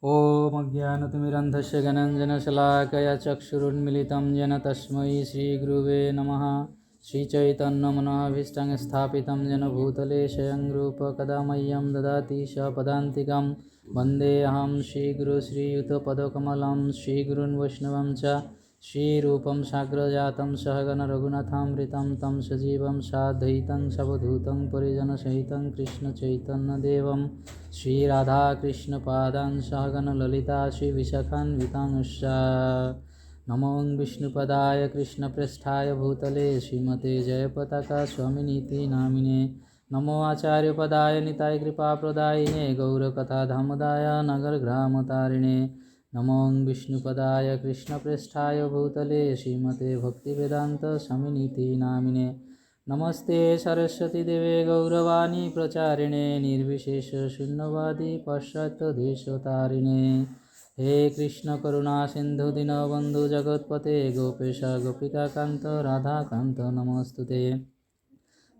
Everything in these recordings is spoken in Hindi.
ॐ अज्ञानतिमिरन्धस्य ज्ञानाञ्जनशलाकया चक्षुरुन्मिलितं येन तस्मै श्रीगुरुवे नमः। श्रीचैतन्यमनोभीष्टं स्थापितं येन भूतले स्वयं रूप कदा मह्यं ददाति स पदान्तिकं। वन्देऽहं श्रीगुरुं श्रीयुतपदकमलं श्रीगुरून् वैष्णवं च श्रीरूपं साग्रजातं सहगण रघुनाथामृतं तं सजीवं साद्वैतं सवधूतं परिजनसहितं कृष्णचैतन्यदेवं श्रीराधाकृष्णपादान् सहगण ललिता श्रीविशाखान्वितांश्च। नमो विष्णुपदाय कृष्णप्रेष्ठाय भूतले श्रीमते जयपताका स्वामिनीति नामिने। नमो आचार्यपदाय निताय कृपाप्रदायिने गौरकथाधामदाय नगरग्रामतारिणे। नमो विष्णुपदाय कृष्णप्रेष्ठाय भूतले श्रीमते भक्तिवेदांत स्वामिनीति नामिने। नमस्ते सरस्वती देवे गौरवाणी प्रचारिणे निर्विशेष शून्यवादी पाश्चात्यदेशतारिणे। हे कृष्ण करुणा सिंधु दीनबंधु जगत्पते गोपेश गोपिका कांत राधा कांत नमस्तुते।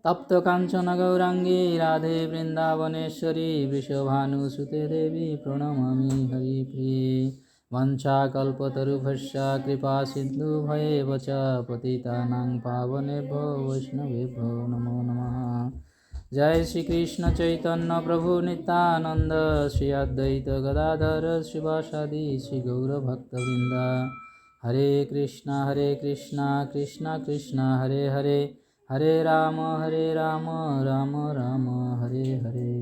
तप्त कांचन गौरांगी राधे वृंदावनेश्वरी वृषभानुसुते देवी प्रणमामि हरिप्रिये। वंशाकल्पतरुभ्यश्च कृपा सिन्धुभ्येव च पतितानां पावनेभ्यो वैष्णवेभ्यो नमो नमः। जय श्री कृष्ण चैतन्य प्रभु नित्यानंद श्री अद्वैत गदाधर शिवासादि श्री गौरभक्तवृंद। हरे कृष्णा कृष्णा कृष्णा हरे हरे हरे राम राम राम हरे हरे।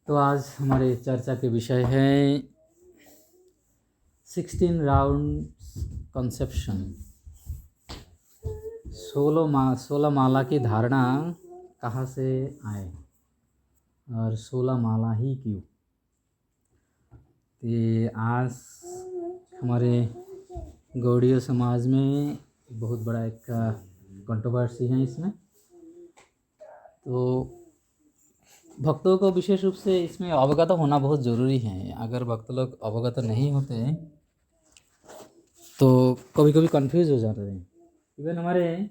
तो आज हमारे चर्चा के विषय है 16 राउंड कंसेप्शन। 16 माला की धारणा कहाँ से आए और 16 माला ही क्यों। तो आज हमारे गौड़ीय समाज में बहुत बड़ा एक कंट्रोवर्सी है इसमें। तो भक्तों को विशेष रूप से इसमें अवगत होना बहुत ज़रूरी है। अगर भक्त लोग अवगत नहीं होते तो कभी कभी कंफ्यूज हो जाते हैं। इवन हमारे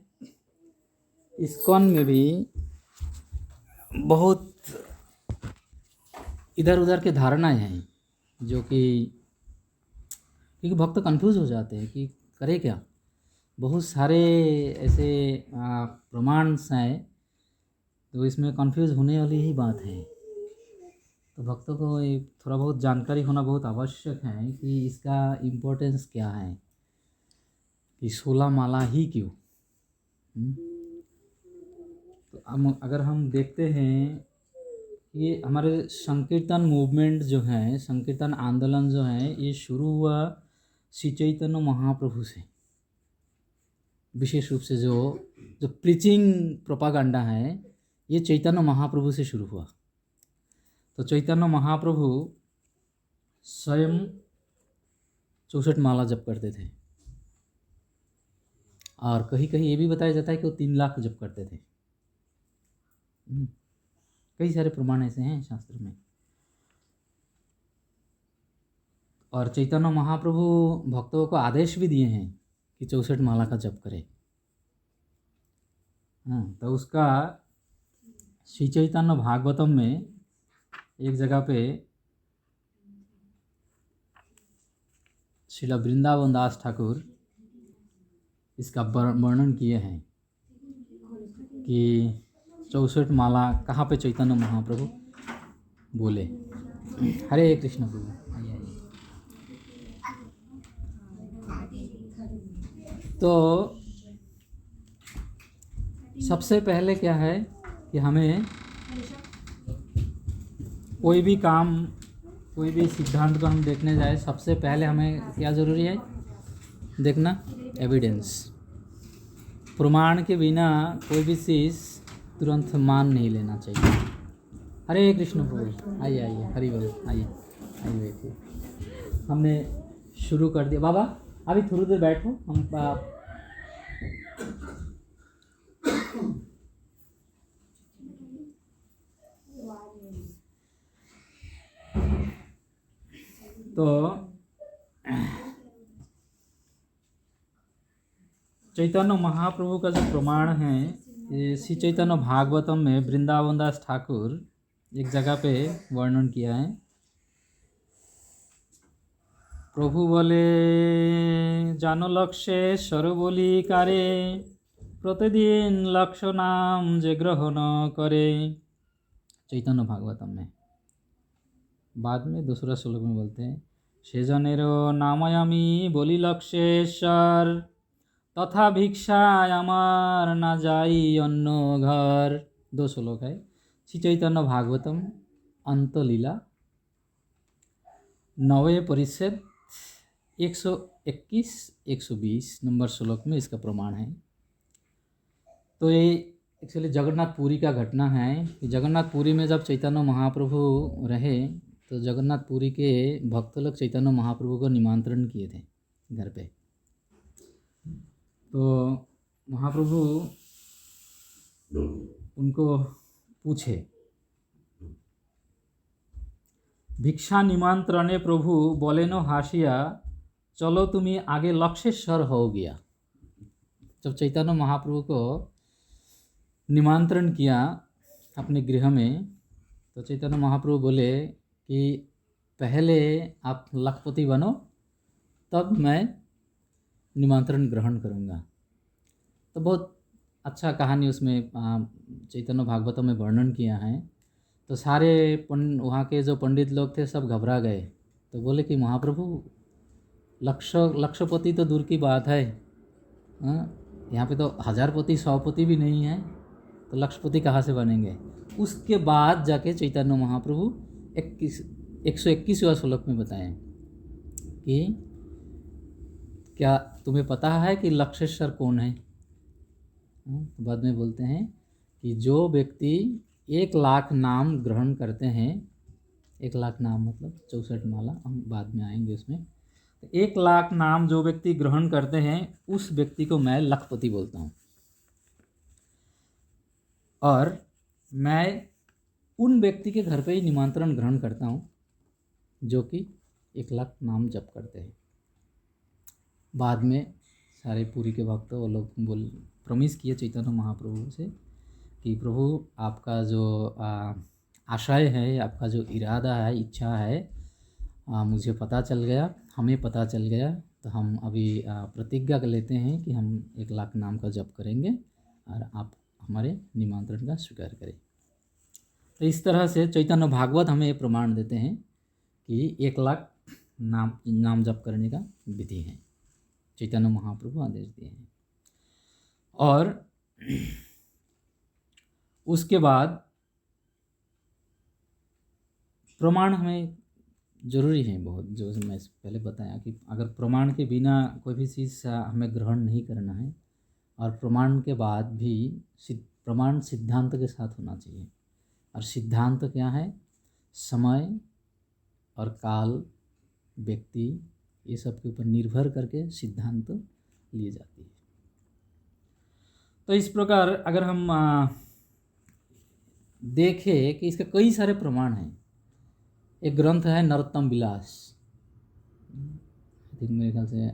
इस्कॉन में भी बहुत इधर उधर के धारणाएं हैं जो कि क्योंकि भक्त कंफ्यूज हो जाते हैं कि करे क्या। बहुत सारे ऐसे प्रमाण्स हैं तो इसमें कंफ्यूज होने वाली ही बात है। तो भक्तों को थोड़ा बहुत जानकारी होना बहुत आवश्यक है कि इसका इम्पोर्टेंस क्या है कि 16 माला ही क्यों। तो अगर हम देखते हैं ये हमारे संकीर्तन मूवमेंट जो है, संकीर्तन आंदोलन जो है, ये शुरू हुआ श्री चैतन्य महाप्रभु से। विशेष रूप से जो प्रीचिंग प्रोपागंडा है ये चैतन्य महाप्रभु से शुरू हुआ। तो चैतन्य महाप्रभु स्वयं 64 माला जप करते थे और कहीं कहीं ये भी बताया जाता है कि वो 3 लाख जप करते थे। कई सारे प्रमाण ऐसे हैं शास्त्र में। और चैतन्य महाप्रभु भक्तों को आदेश भी दिए हैं कि 64 माला का जप करें। तो उसका श्री चैतन्य भागवतम में एक जगह पे श्रील वृंदावन दास ठाकुर इसका वर्णन किए हैं कि 64 माला कहाँ पे चैतन्य महाप्रभु बोले। हरे कृष्ण प्रभु। तो सबसे पहले क्या है कि हमें कोई भी काम, कोई भी सिद्धांत को हम देखने जाए, सबसे पहले हमें क्या ज़रूरी है देखना, एविडेंस। प्रमाण के बिना कोई भी चीज़ तुरंत मान नहीं लेना चाहिए। हरे कृष्ण प्रभु। आइए आइए, हरि बोल। आइए आइए बैठिए। हमने शुरू कर दिया। बाबा अभी थोड़ी देर बैठो, हम तो चैतन्य महाप्रभु का जो प्रमाण है ये श्री चैतन्य भागवतम में वृंदावन दास ठाकुर एक जगह पे वर्णन किया है। प्रभु बोले जानो लक्षेश्वर बोली कारे, प्रतिदिन लक्ष्य नाम जे ग्रहण करे। चैतन्य भागवतम में बाद में दूसरा श्लोक में बोलते हैं, सेजनेरो नामयामी बोली लक्षेश्वर, तथा भिक्षा আমার না যাই অন্য घर। दो श्लोक है श्री चैतन्य भागवतम अंतलीला 9वें परिच्छेद 121-120 नंबर श्लोक में इसका प्रमाण है। तो ये एक्चुअली जगन्नाथपुरी का घटना है कि जगन्नाथपुरी में जब चैतन्य महाप्रभु रहे तो जगन्नाथपुरी के भक्त लोग चैतन्य महाप्रभु को निमंत्रण किए थे घर पे। तो महाप्रभु उनको पूछे, भिक्षा निमंत्रणे प्रभु बोलेनो हासिया, चलो तुम्हें आगे लक्षेश्वर हो गया। जब चैतन्य महाप्रभु को निमंत्रण किया अपने गृह में तो चैतन्य महाप्रभु बोले कि पहले आप लखपति बनो तब मैं निमंत्रण ग्रहण करूँगा। तो बहुत अच्छा कहानी उसमें चैतन्य भागवत में वर्णन किया है। तो सारे वहाँ के जो पंडित लोग थे सब घबरा गए। तो बोले कि महाप्रभु लक्षपति तो दूर की बात है, यहाँ पे तो 1000पति 100पति भी नहीं है, तो लक्षपति कहाँ से बनेंगे। उसके बाद जाके चैतन्य महाप्रभु 121वां श्लोक में बताएं कि क्या तुम्हें पता है कि लक्षेश्वर कौन है। बाद में बोलते हैं कि जो व्यक्ति 1,00,000 नाम ग्रहण करते हैं, 1,00,000 नाम मतलब 64 माला, हम बाद में आएंगे उसमें। 1,00,000 नाम जो व्यक्ति ग्रहण करते हैं उस व्यक्ति को मैं लखपति बोलता हूँ। और मैं उन व्यक्ति के घर पे ही निमंत्रण ग्रहण करता हूँ जो कि 1,00,000 नाम जप करते हैं। बाद में सारे पुरी के भक्त वो लोग प्रॉमिस किए चैतन्य महाप्रभु से कि प्रभु आपका जो आशय है, आपका जो इरादा है, इच्छा है, मुझे पता चल गया, हमें पता चल गया। तो हम अभी प्रतिज्ञा कर लेते हैं कि हम 1,00,000 नाम का जप करेंगे और आप हमारे निमंत्रण का स्वीकार करें। तो इस तरह से चैतन्य भागवत हमें ये प्रमाण देते हैं कि 1,00,000 नाम जप करने का विधि है, चैतन्य महाप्रभु आदेश दिए हैं। और उसके बाद प्रमाण हमें ज़रूरी है बहुत, जो मैं पहले बताया कि अगर प्रमाण के बिना कोई भी चीज़ हमें ग्रहण नहीं करना है, और प्रमाण के बाद भी प्रमाण सिद्धांत के साथ होना चाहिए। और सिद्धांत क्या है? समय और काल, व्यक्ति, ये सब के ऊपर निर्भर करके सिद्धांत लिए जाती है। तो इस प्रकार अगर हम देखें कि इसके कई सारे प्रमाण हैं। एक ग्रंथ है नरोत्तम विलास, आई थिंक मेरे ख्याल से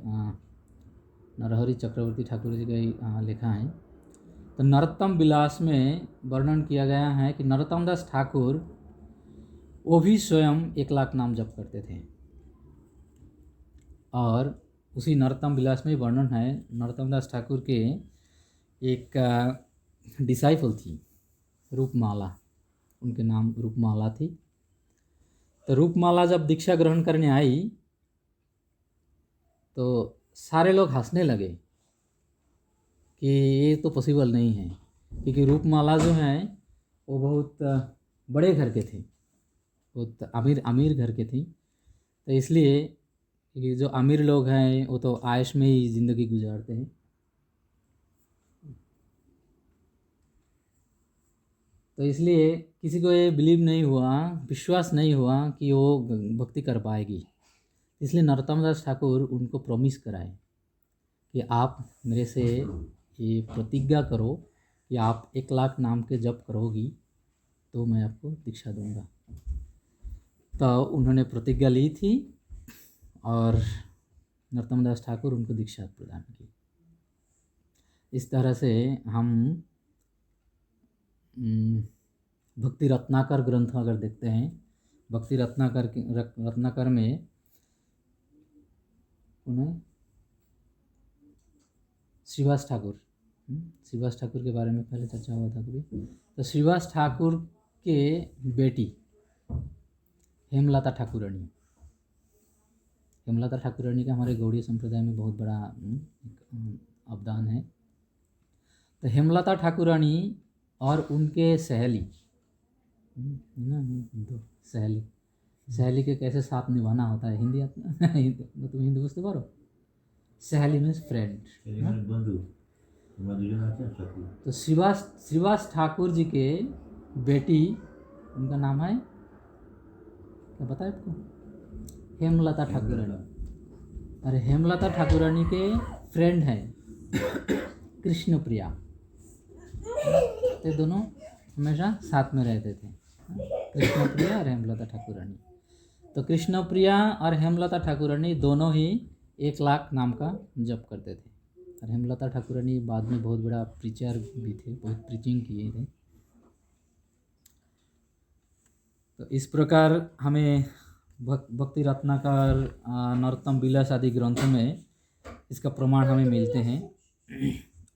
नरहरि चक्रवर्ती ठाकुर जी का लिखा है। तो नरोत्तम विलास में वर्णन किया गया है कि नरोत्तम दास ठाकुर वो भी स्वयं 1,00,000 नाम जप करते थे। और उसी नरोत्तम विलास में वर्णन है नरोत्तम दास ठाकुर के एक डिसाइपल थी रूपमाला, उनके नाम रूपमाला थी। तो रूपमाला जब दीक्षा ग्रहण करने आई तो सारे लोग हंसने लगे कि ये तो पॉसिबल नहीं है, क्योंकि रूपमाला जो है वो बहुत बड़े घर के थे, बहुत अमीर घर के थी। तो इसलिए क्योंकि जो अमीर लोग हैं वो तो आयश में ही ज़िंदगी गुजारते हैं। तो इसलिए किसी को ये बिलीव नहीं हुआ, विश्वास नहीं हुआ कि वो भक्ति कर पाएगी। इसलिए नरोत्तम दास ठाकुर उनको प्रॉमिस कराए कि आप मेरे से ये प्रतिज्ञा करो कि आप 1,00,000 नाम के जप करोगी तो मैं आपको दीक्षा दूंगा। तो उन्होंने प्रतिज्ञा ली थी और नरोत्तम दास ठाकुर उनको दीक्षा प्रदान की। इस तरह से हम भक्ति रत्नाकर ग्रंथ अगर देखते हैं, भक्ति रत्नाकर में उन्हें श्रीवास ठाकुर, श्रीवास ठाकुर के बारे में पहले चर्चा हुआ था कभी। तो श्रीवास ठाकुर के बेटी हेमलता ठाकुरानी, हेमलता ठाकुरानी का हमारे गौड़ीय संप्रदाय में बहुत बड़ा अवदान है। तो हेमलता ठाकुरानी और उनके सहेली ना, तो सहेली के कैसे साथ निभाना होता है, हिंदी तुम हिंदी बुझते पारो? सहेली मीन्स फ्रेंड, तो श्रीवास ठाकुर जी के बेटी, उनका नाम है क्या पता है आपको? हेमलता ठाकुरानी। अरे हेमलता ठाकुरानी के फ्रेंड हैं कृष्ण प्रिया, ये दोनों हमेशा साथ में रहते थे, कृष्ण प्रिया और हेमलता ठाकुरानी। तो कृष्ण प्रिया और हेमलता ठाकुरानी दोनों ही 1 लाख नाम का जप करते थे। और हेमलता ठाकुरानी बाद में बहुत बड़ा प्रीचर भी थे, बहुत प्रीचिंग किए थे। तो इस प्रकार हमें भक्ति रत्नाकर, नरोत्तम विलास आदि ग्रंथों में इसका प्रमाण हमें मिलते हैं।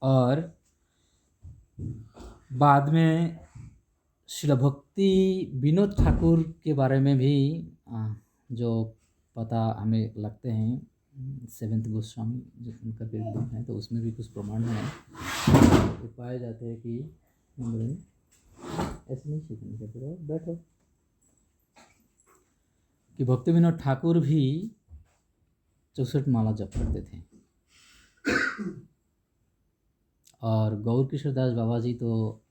और बाद में श्रील भक्ति विनोद ठाकुर के बारे में भी जो पता हमें लगते हैं, 7th गोस्वामी जो उनका ग्रंथ है, तो उसमें भी कुछ प्रमाण है तो पाए जाते हैं कि ऐसे नहीं सीखने के फिर बैठो कि भक्ति विनोद ठाकुर भी 64 माला जप करते थे। और गौर किशोर दास बाबा जी तो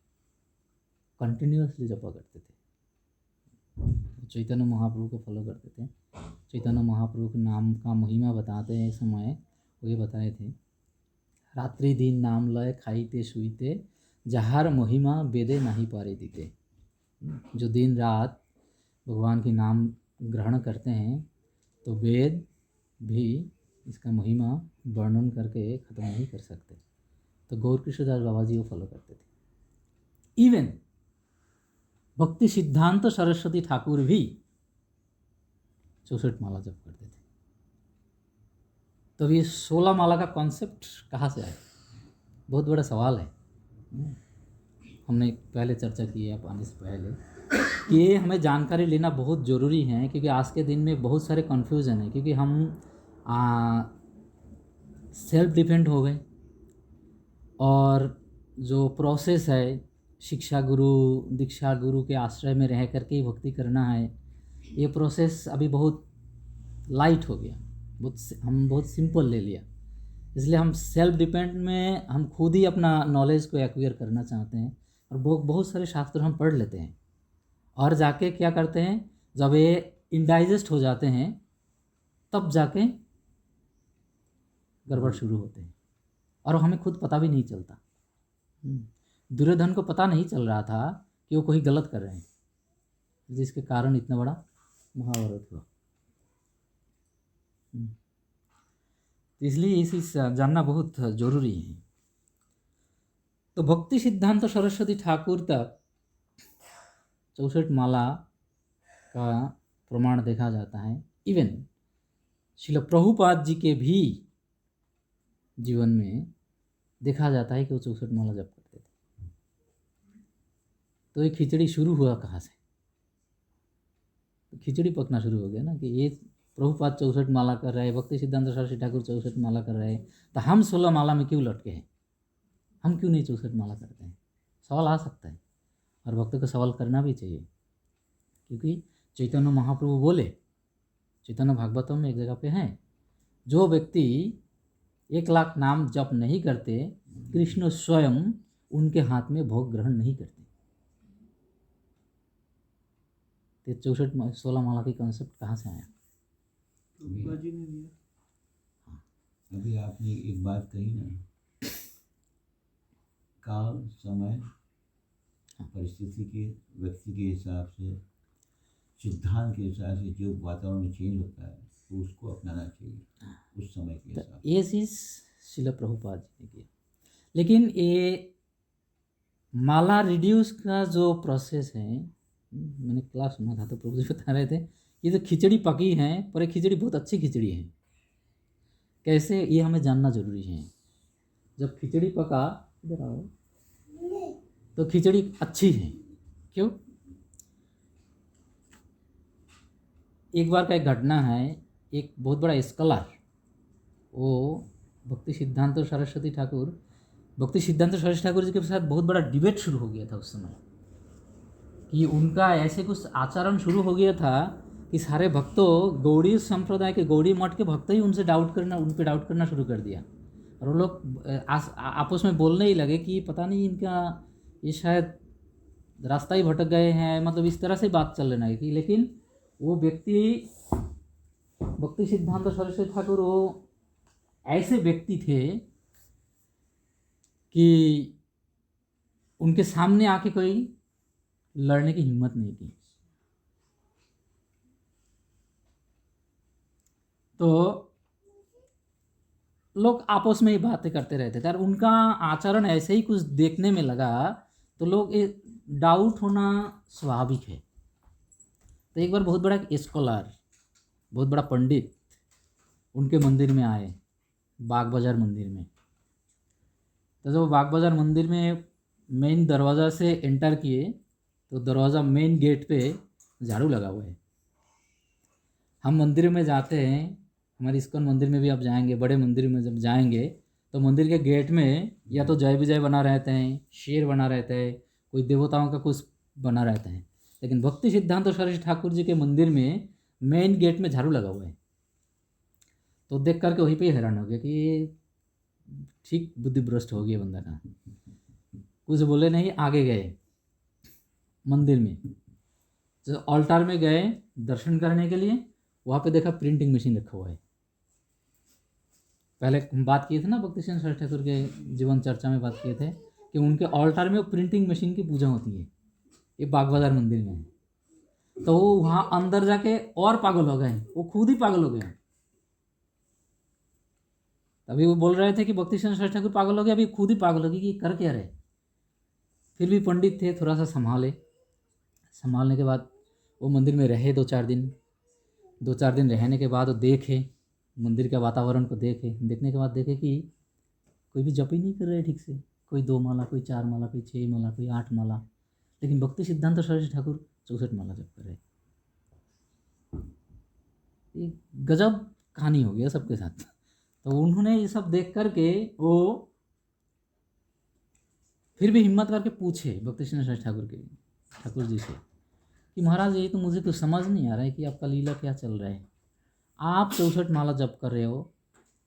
कंटिन्यूअसली जपा करते थे, चैतन्य महाप्रभु को फॉलो करते थे। चैतन्य महाप्रभु के नाम का महिमा बताते हैं समय वो ये बताए थे, रात्रि दिन नाम लय खाईते सुईते जहार महिमा वेदे नहीं पारे दीते। जो दिन रात भगवान के नाम ग्रहण करते हैं तो वेद भी इसका महिमा वर्णन करके ख़त्म नहीं कर सकते। तो गौर किशोरदास बाबा जी वो फॉलो करते थे। इवन भक्ति सिद्धांत सरस्वती ठाकुर भी 64 माला जप करते थे। तो ये 16 माला का कॉन्सेप्ट कहाँ से आया, बहुत बड़ा सवाल है। हमने पहले चर्चा की है आने से पहले कि ये हमें जानकारी लेना बहुत ज़रूरी है, क्योंकि आज के दिन में बहुत सारे कन्फ्यूज़न है, क्योंकि हम सेल्फ डिपेंड हो गए और जो प्रोसेस है शिक्षा गुरु दीक्षा गुरु के आश्रय में रह करके ही भक्ति करना है, ये प्रोसेस अभी बहुत लाइट हो गया, हम बहुत सिंपल ले लिया। इसलिए हम सेल्फ डिपेंड में हम खुद ही अपना नॉलेज को एक्वायर करना चाहते हैं और बहुत सारे शास्त्र हम पढ़ लेते हैं और जाके क्या करते हैं, जब ये इंडाइजेस्ट हो जाते हैं तब जाके गड़बड़ शुरू होते हैं और हमें खुद पता भी नहीं चलता। दुर्योधन को पता नहीं चल रहा था कि वो कोई गलत कर रहे हैं, जिसके कारण इतना बड़ा महाभारत हुआ। इसलिए इसे जानना बहुत जरूरी है। तो भक्ति सिद्धांत सरस्वती ठाकुर तक 64 माला का प्रमाण देखा जाता है। इवन श्रील प्रभुपाद जी के भी जीवन में देखा जाता है कि वो 64 माला जप करते थे। तो ये खिचड़ी शुरू हुआ कहाँ से? तो खिचड़ी पकना शुरू हो गया ना कि ये प्रभुपाद 64 माला कर रहे हैं, भक्ति सिद्धांत सरस्वती ठाकुर 64 माला कर रहे हैं, तो हम 16 माला में क्यों लटके हैं, हम क्यों नहीं 64 माला करते हैं? सवाल आ सकता है और भक्तों को सवाल करना भी चाहिए, क्योंकि चैतन्य महाप्रभु बोले, चैतन्य भागवतम में एक जगह पे हैं, जो व्यक्ति 1 लाख नाम जप नहीं करते, कृष्ण स्वयं उनके हाथ में भोग ग्रहण नहीं करते। 16 माला की कॉन्सेप्ट कहाँ से आया? अभी आपने एक बात कही ना, काल समय परिस्थिति के व्यक्ति के हिसाब से सिद्धांत के हिसाब से जो वातावरण में चेंज होता है तो उसको अपनाना चाहिए उस समय के हिसाब से। ये चीज़ श्रील प्रभुपाद जी ने किया, लेकिन ये माला रिड्यूस का जो प्रोसेस है, मैंने क्लास सुना था तो प्रभु जी बता रहे थे, ये जो खिचड़ी पकी है, पर ये खिचड़ी बहुत अच्छी खिचड़ी है। कैसे, ये हमें जानना जरूरी है। जब खिचड़ी पका, इधर आओ, तो खिचड़ी अच्छी है। क्यों? एक बार का एक घटना है, एक बहुत बड़ा स्कॉलर, वो भक्ति सिद्धांत सरस्वती ठाकुर, भक्ति सिद्धांत सरस्वती ठाकुर जी के साथ बहुत बड़ा डिबेट शुरू हो गया था उस समय, कि उनका ऐसे कुछ आचरण शुरू हो गया था कि सारे भक्तों, गौड़ी संप्रदाय के, गौड़ी मठ के भक्त ही उन पे डाउट करना शुरू कर दिया। और वो लोग आपस में बोलने ही लगे कि पता नहीं इनका, ये शायद रास्ता ही भटक गए हैं, मतलब इस तरह से बात चलने लगी। लेकिन वो व्यक्ति, भक्ति सिद्धांत सरस्वती ठाकुर, वो ऐसे व्यक्ति थे कि उनके सामने आके कोई लड़ने की हिम्मत नहीं की। तो लोग आपस में ही बातें करते रहते थे, और उनका आचरण ऐसे ही कुछ देखने में लगा, तो लोग डाउट होना स्वाभाविक है। तो एक बार बहुत बड़ा स्कॉलर, बहुत बड़ा पंडित उनके मंदिर में आए, बाग बाजार मंदिर में। तो जब बाग बाजार मंदिर में मेन दरवाज़ा से एंटर किए, तो दरवाज़ा मेन गेट पे झाड़ू लगा हुआ है। हम मंदिर में जाते हैं, हमारे इस्कॉन मंदिर में भी आप जाएंगे, बड़े मंदिर में जब जाएंगे तो मंदिर के गेट में या तो जय विजय बना रहते हैं, शेर बना रहता है, कोई देवताओं का कुछ बना रहता है। लेकिन भक्ति सिद्धांत सरस्वती ठाकुर जी के मंदिर में मेन गेट में झाड़ू लगा हुआ है। तो देख करके वहीं पे हैरान हो गया कि ये ठीक बुद्धि भ्रष्ट हो गया बंदा का। कुछ बोले नहीं, आगे गए मंदिर में, जो ऑल्टार में गए दर्शन करने के लिए, वहाँ पे देखा प्रिंटिंग मशीन रखा हुआ है। पहले हम बात किए थे ना, भक्ति सिद्धांत सरस्वती ठाकुर के जीवन चर्चा में बात किए थे कि उनके ऑल्टार में वो प्रिंटिंग मशीन की पूजा होती है। ये बाग बाजार मंदिर में है। तो वो वहाँ अंदर जाके और पागल हो गए, वो खुद ही पागल हो गए। तभी वो बोल रहे थे कि भक्ति सिद्धांत सरस्वती ठाकुर पागल हो गए, अभी खुद ही पागल हो गए कि कर क्या रहे। फिर भी पंडित थे, थोड़ा सा संभाले। संभालने के बाद वो मंदिर में रहे 2-4 दिन। 2-4 दिन रहने के बाद वो देखे मंदिर के वातावरण को, देखने के बाद देखे कि कोई भी जप ही नहीं कर रहे ठीक से। कोई 2 माला, कोई 4 माला, कोई 6 माला, कोई 8 माला, लेकिन भक्ति सिद्धांत सरस्वती ठाकुर 64 माला जप कर रहे। एक गजब कहानी हो गया सबके साथ। तो उन्होंने ये सब देख करके वो फिर भी हिम्मत करके पूछे भक्ति सिद्धांत सरस्वती ठाकुर जी से कि महाराज, ये तो मुझे कुछ समझ नहीं आ रहा है कि आपका लीला क्या चल रहा है। आप 64 माला जप कर रहे हो,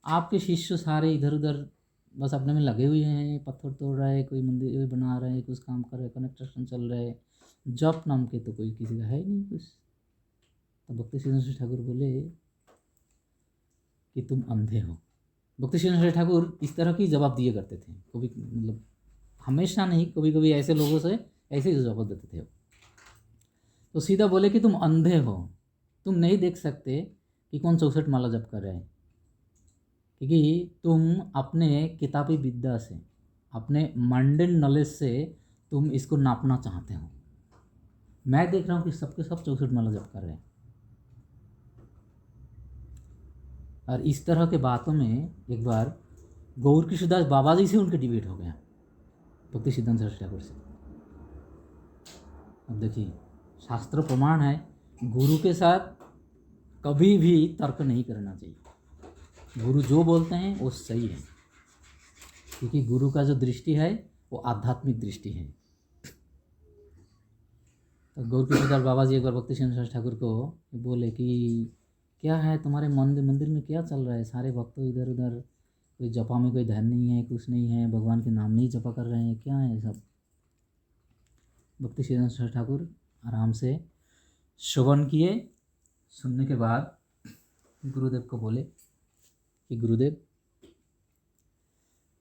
आपके शिष्य सारे इधर उधर बस अपने में लगे हुए हैं, पत्थर तोड़ रहे हैं, कोई मंदिर बना रहे हैं, कुछ काम कर रहे हैं, कनेक्शन चल रहे हैं, जप नाम के तो कोई किसी का है नहीं कुछ। तो भक्ति सिद्धांत ठाकुर बोले कि तुम अंधे हो। भक्ति सिद्धांत ठाकुर इस तरह की जवाब दिए करते थे, कभी मतलब हमेशा नहीं, कभी कभी ऐसे लोगों से ऐसे ही जवाब देते थे। तो सीधा बोले कि तुम अंधे हो, तुम नहीं देख सकते कि कौन 64 माला जप कर रहे हैं, क्योंकि तुम अपने किताबी विद्या से, अपने मंडेन नॉलेज से तुम इसको नापना चाहते हो। मैं देख रहा हूँ कि सबके सब 64 माला जप कर रहे हैं। और इस तरह के बातों में एक बार गौर कृष्णदास बाबा जी से उनके डिबेट हो गया, भक्ति सिद्धांत सरस्वती ठाकुर से। अब देखिए, शास्त्र प्रमाण है, गुरु के साथ कभी भी तर्क नहीं करना चाहिए। गुरु जो बोलते हैं वो सही है, क्योंकि गुरु का जो दृष्टि है वो आध्यात्मिक दृष्टि है। तो गौर कृष्णदास बाबा जी एक बार भक्ति सिद्धांत सरस्वती ठाकुर को बोले कि क्या है तुम्हारे मंदिर में क्या चल रहा है, सारे भक्त इधर उधर, कोई जपा में कोई ध्यान नहीं है, कुछ नहीं है, भगवान के नाम नहीं जपा कर रहे हैं, क्या है सब। भक्ति सिद्धांत सरस्वती ठाकुर आराम से श्रवण किए। सुनने के बाद गुरुदेव को बोले कि गुरुदेव,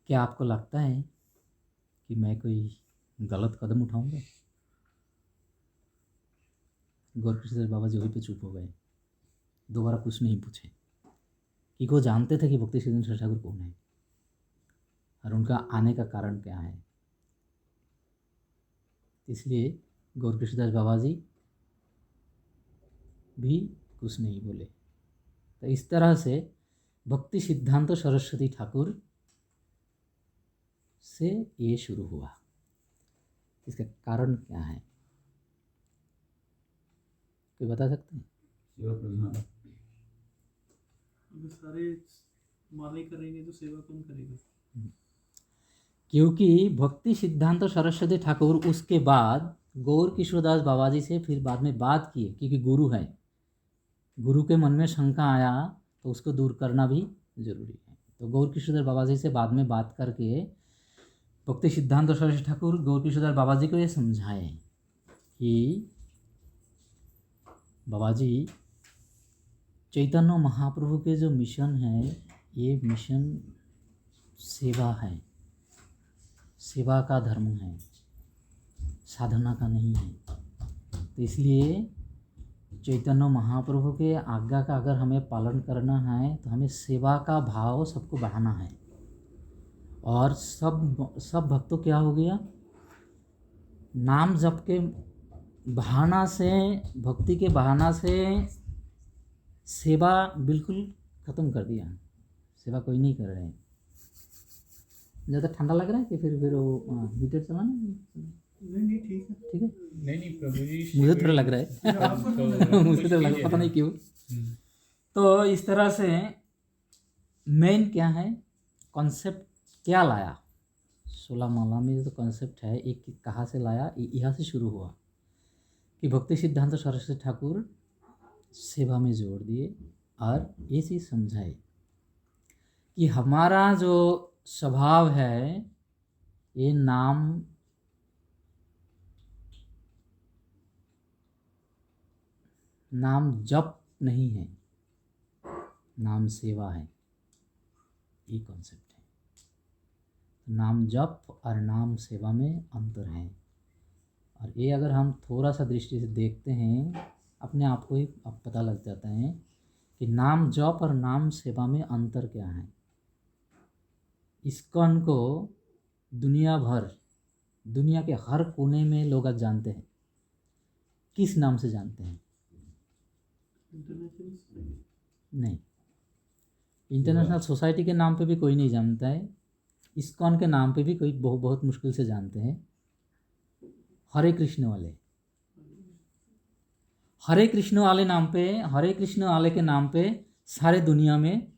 क्या आपको लगता है कि मैं कोई गलत कदम उठाऊंगा? गौरकृष्ण बाबा जी वहीं पे चुप हो गए, दोबारा कुछ नहीं पूछे, कि वो जानते थे कि भक्ति सिद्धांत सरस्वती ठाकुर कौन है और उनका आने का कारण क्या है। इसलिए गौर कृष्णदास बाबा जी भी कुछ नहीं बोले। तो इस तरह से भक्ति सिद्धांत सरस्वती ठाकुर से ये शुरू हुआ। इसका कारण क्या है, कोई बता सकते हैं? सेवा प्रधान। अगर सारे माले करेंगे तो सेवा कौन करेगा? क्योंकि भक्ति सिद्धांत सरस्वती ठाकुर उसके बाद गौर किशोरदास बाबा जी से फिर बाद में बात किए, क्योंकि गुरु है, गुरु के मन में शंका आया तो उसको दूर करना भी जरूरी है। तो गौर किशोरदास बाबा जी से बाद में बात करके भक्ति सिद्धांत सरस्वती ठाकुर गौर किशोरदास बाबा जी को ये समझाए कि बाबा जी, चैतन्य महाप्रभु के जो मिशन है ये मिशन सेवा है, सेवा का धर्म है, साधना का नहीं है। तो इसलिए चैतन्य महाप्रभु के आज्ञा का अगर हमें पालन करना है तो हमें सेवा का भाव सबको बढ़ाना है। और सब भक्तों क्या हो गया, नाम जप के बहाना से, भक्ति के बहाना से सेवा बिल्कुल ख़त्म कर दिया। सेवा कोई नहीं कर रहे हैं। ज़्यादा ठंडा लग रहा है कि फिर वो हीटर चलाना? नहीं ठीक है। ठीक है, नहीं प्रभु जी, मुझे थोड़ा लग रहा है मुझे तो लग, पता नहीं क्यों। तो इस तरह से मेन क्या है, कॉन्सेप्ट क्या लाया 16 माला में, जो कॉन्सेप्ट है एक कहाँ से लाया, यहाँ से शुरू हुआ कि भक्ति सिद्धांत सरस्वती ठाकुर सेवा में जोड़ दिए और ये चीज़ समझाए कि हमारा जो स्वभाव है ये नाम जप नहीं है, नाम सेवा है। ये कॉन्सेप्ट है। नाम जप और नाम सेवा में अंतर है। और ये अगर हम थोड़ा सा दृष्टि से देखते हैं, अपने आप को ही अब पता लग जाता है कि नाम जप और नाम सेवा में अंतर क्या है। इस्कॉन को दुनिया के हर कोने में लोग आज जानते हैं। किस नाम से जानते हैं? नहीं, इंटरनेशनल सोसाइटी के नाम पे भी कोई नहीं जानता है। इस्कॉन के नाम पे भी कोई बहुत मुश्किल से जानते हैं। हरे कृष्ण वाले, हरे कृष्ण वाले नाम पे, हरे कृष्ण वाले के नाम पे सारे दुनिया में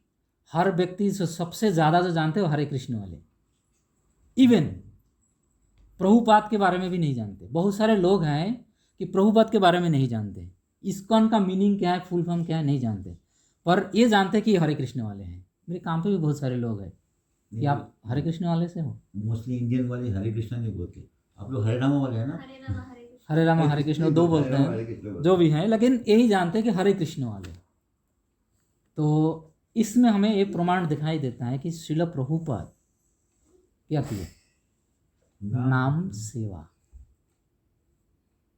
हर व्यक्ति सबसे ज़्यादा जो जानते हैं वो हरे कृष्ण वाले। इवन प्रभुपाद के बारे में भी नहीं जानते। बहुत सारे लोग हैं कि प्रभुपाद के बारे में नहीं जानते, इस्कॉन का मीनिंग क्या है, फुल फॉर्म क्या है, नहीं जानते, पर ये जानते कि हरे कृष्ण वाले हैं। मेरे काम पे भी बहुत सारे लोग हैं कि आप हरे कृष्ण वाले से हो। मोस्टली इंडियन वाले हरे कृष्णा नहीं बोलते, आप लोग हरे रामा वाले हैं ना? हरे रामा हरे कृष्ण दो बोलते हैं, जो भी हैं, लेकिन यही जानते हैं कि हरे कृष्ण वाले। तो इसमें हमें एक प्रमाण दिखाई देता है कि श्रील प्रभुपाद क्या किए, नाम सेवा।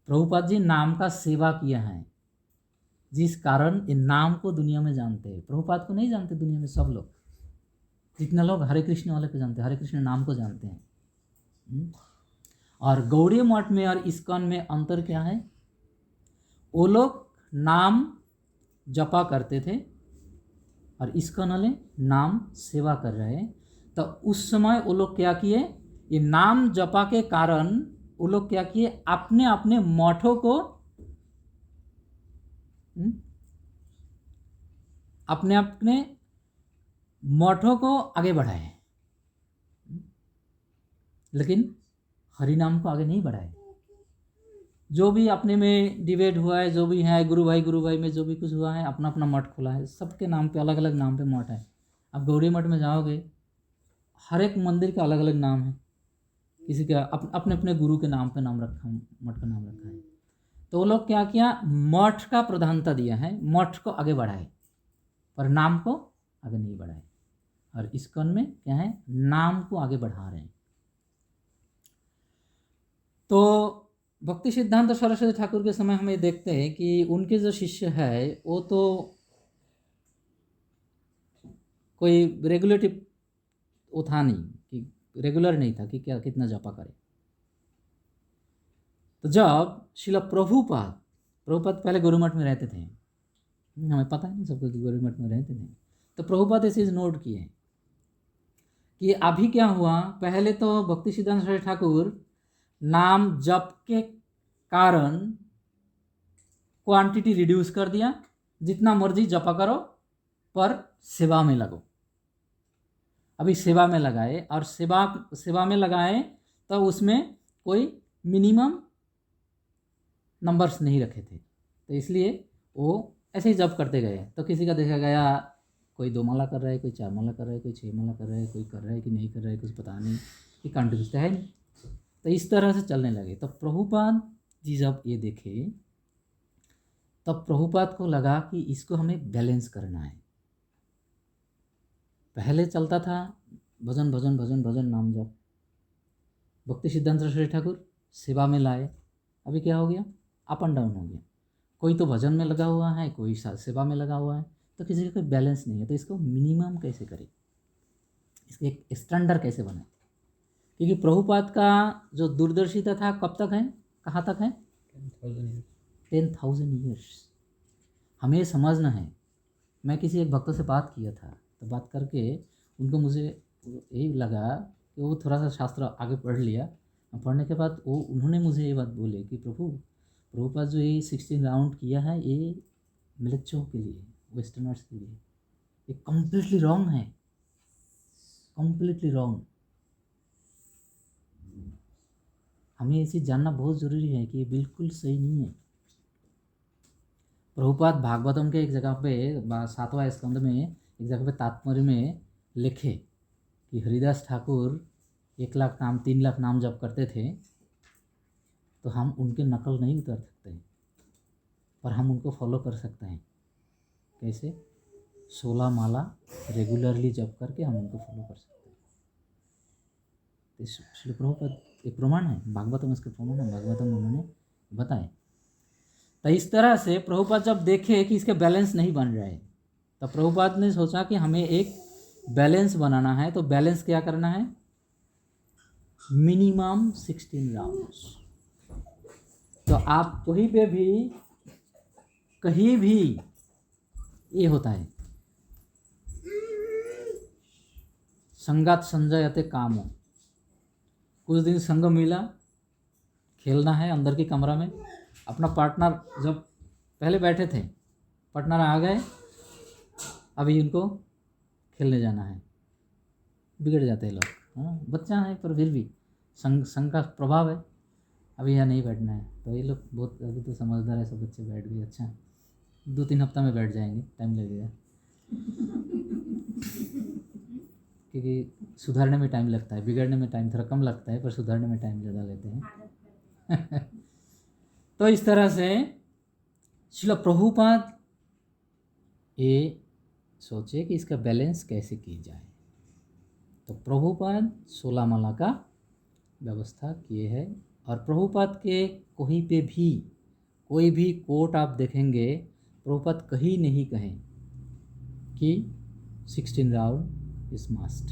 प्रभुपाद जी नाम का सेवा किया है, जिस कारण इन नाम को दुनिया में जानते हैं। प्रभुपाद को नहीं जानते दुनिया में सब लोग, जितने लोग हरे कृष्ण वाले को जानते हैं, हरे कृष्ण नाम को जानते हैं। और गौड़ीय मठ में और इस्कॉन में अंतर क्या है, वो लोग नाम जपा करते थे और इस्कॉन वाले नाम सेवा कर रहे हैं। तो उस समय वो लोग क्या किए, ये नाम जपा के कारण वो लोग क्या किए, अपने अपने मठों को अपने अपने मठों को आगे बढ़ाए, लेकिन हरि नाम को आगे नहीं बढ़ाए। जो भी अपने में डिबेट हुआ है, जो भी है गुरु भाई में जो भी कुछ हुआ है, अपना अपना मठ खुला है, सबके नाम पे अलग अलग नाम पे मठ है। अब गौड़ी मठ में जाओगे, हर एक मंदिर का अलग अलग नाम है, किसी का अपने अपने गुरु के नाम पे नाम रखा, मठ का नाम रखा है। तो वो लोग क्या किया, मठ का प्रधानता दिया है, मठ को आगे बढ़ाए पर नाम को आगे नहीं बढ़ाए। और इस्कॉन में क्या है, नाम को आगे बढ़ा रहे हैं। तो भक्ति सिद्धांत सरस्वती ठाकुर के समय हमें देखते हैं कि उनके जो शिष्य है वो तो कोई रेगुलेटिव वो था नहीं, कि रेगुलर नहीं था कि क्या कितना जपा करे। तो जब शिला प्रभुपाद पहले गुरुमठ में रहते थे, हमें पता है ना सबको कि गुरुमठ में रहते थे, तो प्रभुपाद ऐसे नोट किए कि अभी क्या हुआ, पहले तो भक्ति सिद्धांत सरस्वती ठाकुर नाम जप के कारण क्वांटिटी रिड्यूस कर दिया, जितना मर्जी जपा करो पर सेवा में लगो। अभी सेवा में लगाए और सेवा में लगाए तो उसमें कोई मिनिमम नंबर्स नहीं रखे थे, तो इसलिए वो ऐसे ही जप करते गए। तो किसी का देखा गया कोई 2 माला कर रहा है, कोई 4 माला कर रहा है, कोई 6 माला कर रहा है, कोई कर रहा है कि नहीं कर रहा है कुछ पता नहीं, कि कंट्रीब्यूट है नहीं। तो इस तरह से चलने लगे। तो प्रभुपाद जी जब ये देखे तब प्रभुपाद को लगा कि इसको हमें बैलेंस करना है। पहले चलता था भजन भजन भजन भजन नाम जप, भक्ति सिद्धांत सरस्वती ठाकुर सेवा में लाए, अभी क्या हो गया, अप एंड डाउन हो गया। कोई तो भजन में लगा हुआ है, कोई सेवा में लगा हुआ है, तो किसी का कोई बैलेंस नहीं है। तो इसको मिनिमम कैसे करें, इसके एक स्टैंडर्ड कैसे बनाए, क्योंकि प्रभुपाद का जो दूरदर्शिता था कब तक है, कहाँ तक है, 10,000 ईयर्स। हमें समझना है। मैं किसी एक भक्त से बात किया था, तो बात करके उनको मुझे यही लगा कि वो थोड़ा सा शास्त्र आगे पढ़ लिया। पढ़ने के बाद उन्होंने मुझे ये बात बोले कि प्रभुपाद जो ये 16 राउंड किया है, ये मिलच्चों के लिए, वेस्टर्नर्स के लिए, ये कम्प्लीटली रॉन्ग है, कम्प्लीटली रॉन्ग। हमें ये चीज़ जानना बहुत ज़रूरी है कि ये बिल्कुल सही नहीं है। प्रभुपाद भागवतम के एक जगह पे 7वां स्कंद में एक जगह पे तात्पर्य में लिखे कि हरिदास ठाकुर 1 लाख नाम 3 लाख नाम जप करते थे, तो हम उनके नकल नहीं उतर सकते, पर हम उनको फॉलो कर सकते हैं। कैसे? 16 माला रेगुलरली जप करके हम उनको फॉलो कर सकते हैं। तो श्री प्रभुपाद एक प्रमाण है, भागवतम में इसके प्रमाण है, भागवतम में उन्होंने बताए। तो इस तरह से प्रभुपाद जब देखे कि इसके बैलेंस नहीं बन रहे, तो प्रभुपाद ने सोचा कि हमें एक बैलेंस बनाना है। तो बैलेंस क्या करना है, मिनिमम 16 राउंड्स। तो आप कहीं पे भी कहीं भी ये होता है, संगात संजयते कामो। कुछ दिन संग मिला, खेलना है अंदर की कमरा में, अपना पार्टनर जब पहले बैठे थे, पार्टनर आ गए, अभी उनको खेलने जाना है, बिगड़ जाते हैं लोग। हाँ, बच्चा है पर फिर भी संग का प्रभाव है, अभी यहाँ नहीं बैठना है। तो ये लोग बहुत अभी तो समझदार है, सब बच्चे बैठ गए, अच्छा 2-3 हफ्ता में बैठ जाएंगे, टाइम लगेगा क्योंकि सुधारने में टाइम लगता है, बिगड़ने में टाइम थोड़ा कम लगता है, पर सुधारने में टाइम ज़्यादा लेते हैं तो इस तरह से श्रील प्रभुपाद ये सोचे कि इसका बैलेंस कैसे की जाए। तो प्रभुपाद 16 माला का व्यवस्था किए हैं। और प्रभुपाद के कहीं पे भी कोई भी कोट आप देखेंगे, प्रभुपाद कहीं नहीं कहें कि 16 round is must,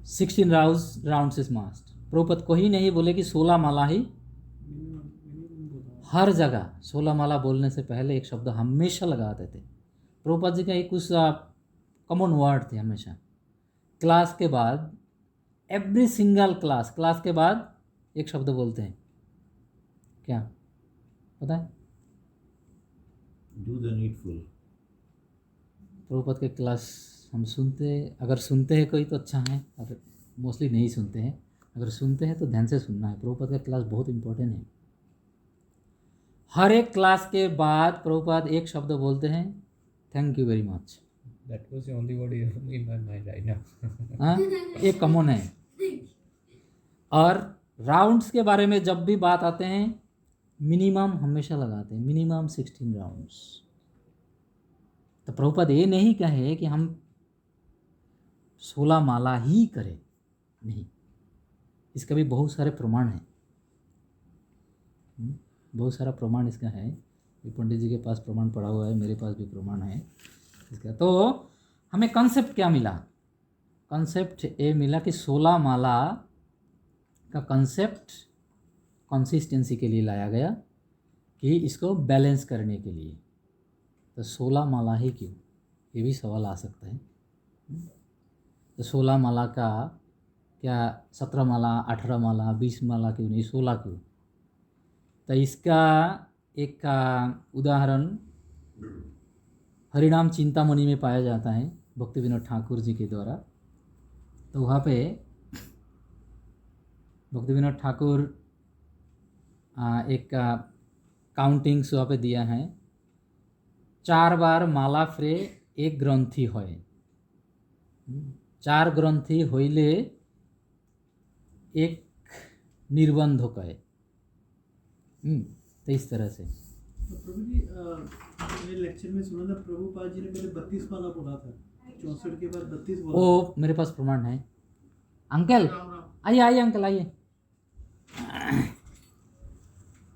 16 rounds is must. Prabhupada कहीं नहीं बोले कि 16 माला ही। हर जगह 16 माला बोलने से पहले एक शब्द हमेशा लगाते थे। प्रभुपाद जी का एक कुछ कॉमन वर्ड थे हमेशा। क्लास के बाद, एवरी सिंगल क्लास के बाद एक शब्द बोलते हैं, क्या पता है? Do the needful. प्रभुपाद के क्लास हम अगर सुनते हैं कोई तो अच्छा है, अगर मोस्टली नहीं सुनते हैं, अगर सुनते हैं तो ध्यान से सुनना है। प्रभुपाद का क्लास बहुत इंपॉर्टेंट है। हर एक क्लास के बाद प्रभुपाद एक शब्द बोलते हैं, thank you very much. That was the only word in my mind right now. हाँ, ये कॉमन है। और राउंड्स के बारे में जब भी बात आते हैं, मिनिमम हमेशा लगाते हैं, मिनिमम 16 राउंड्स। तो प्रभुपाद ये नहीं कहे कि हम 16 माला ही करें, नहीं, इसका भी बहुत सारे प्रमाण हैं। बहुत सारा प्रमाण इसका है। ये पंडित जी के पास प्रमाण पड़ा हुआ है, मेरे पास भी प्रमाण है इसका। तो हमें कॉन्सेप्ट क्या मिला? कॉन्सेप्ट ये मिला कि 16 माला का कॉन्सेप्ट कंसिस्टेंसी के लिए लाया गया कि इसको बैलेंस करने के लिए। तो 16 माला ही क्यों, ये भी सवाल आ सकता है। तो 16 माला का क्या 17 माला, 18 माला, 20 माला क्यों नहीं, 16 क्यों? तो इसका एक उदाहरण हरिनाम चिंतामणि में पाया जाता है भक्ति विनोद ठाकुर जी के द्वारा। तो वहाँ पे भक्ति विनोद ठाकुर एक काउंटिंग्स वहाँ पे दिया है, 4 बार माला फ्रे एक ग्रंथि होय, 4 ग्रंथि होइले एक निर्बंध कहे। तो इस तरह से तो प्रभु जी मैंने लेक्चर में सुना था प्रभुपाद जी ने पहले 32 माला बोला था, 64 के बाद 32 बोला वो मेरे पास प्रमाण है। अंकल आइए आइए अंकल आइए,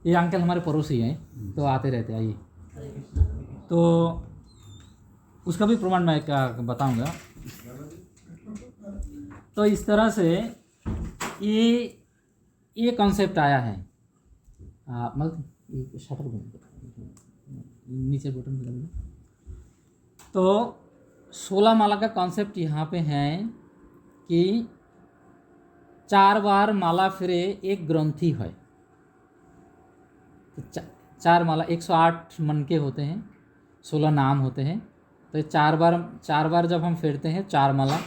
ये अंकल हमारे पड़ोसी हैं तो आते रहते, आइए। तो उसका भी प्रमाण मैं क्या बताऊंगा। तो इस तरह से ये कॉन्सेप्ट आया है। मतलब शटर बंद नीचे बटन दबा दो। तो 16 माला का कॉन्सेप्ट यहाँ पे है कि 4 बार माला फिरे एक ग्रंथि है। तो 4 माला 108 मन के होते हैं, 16 नाम होते हैं। तो 4 बार जब हम फेरते हैं 4 माला,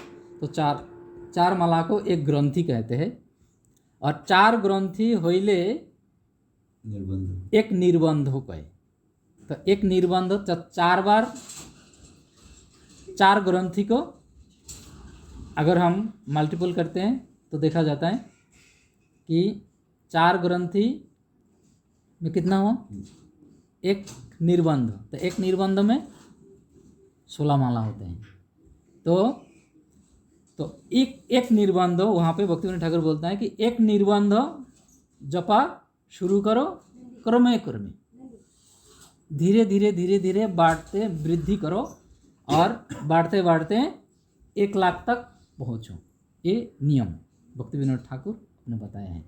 तो 4 माला को एक ग्रंथि कहते हैं। और 4 ग्रंथि होइले एक निर्बंध हो कहे। तो एक निर्बंध 4 बार 4 ग्रंथि को अगर हम मल्टीपल करते हैं तो देखा जाता है कि 4 ग्रंथि में कितना हुआ, एक निर्बंध। तो एक निर्बंध में 16 माला होते हैं। तो एक निर्बंध वहाँ पे भक्ति विनोद ठाकुर बोलता है कि एक निर्बंध जपा शुरू करो, क्रमे क्रमे धीरे धीरे बांटते वृद्धि करो और बांटते 1 लाख तक पहुँचो। ये नियम भक्ति विनोद ठाकुर ने बताया है।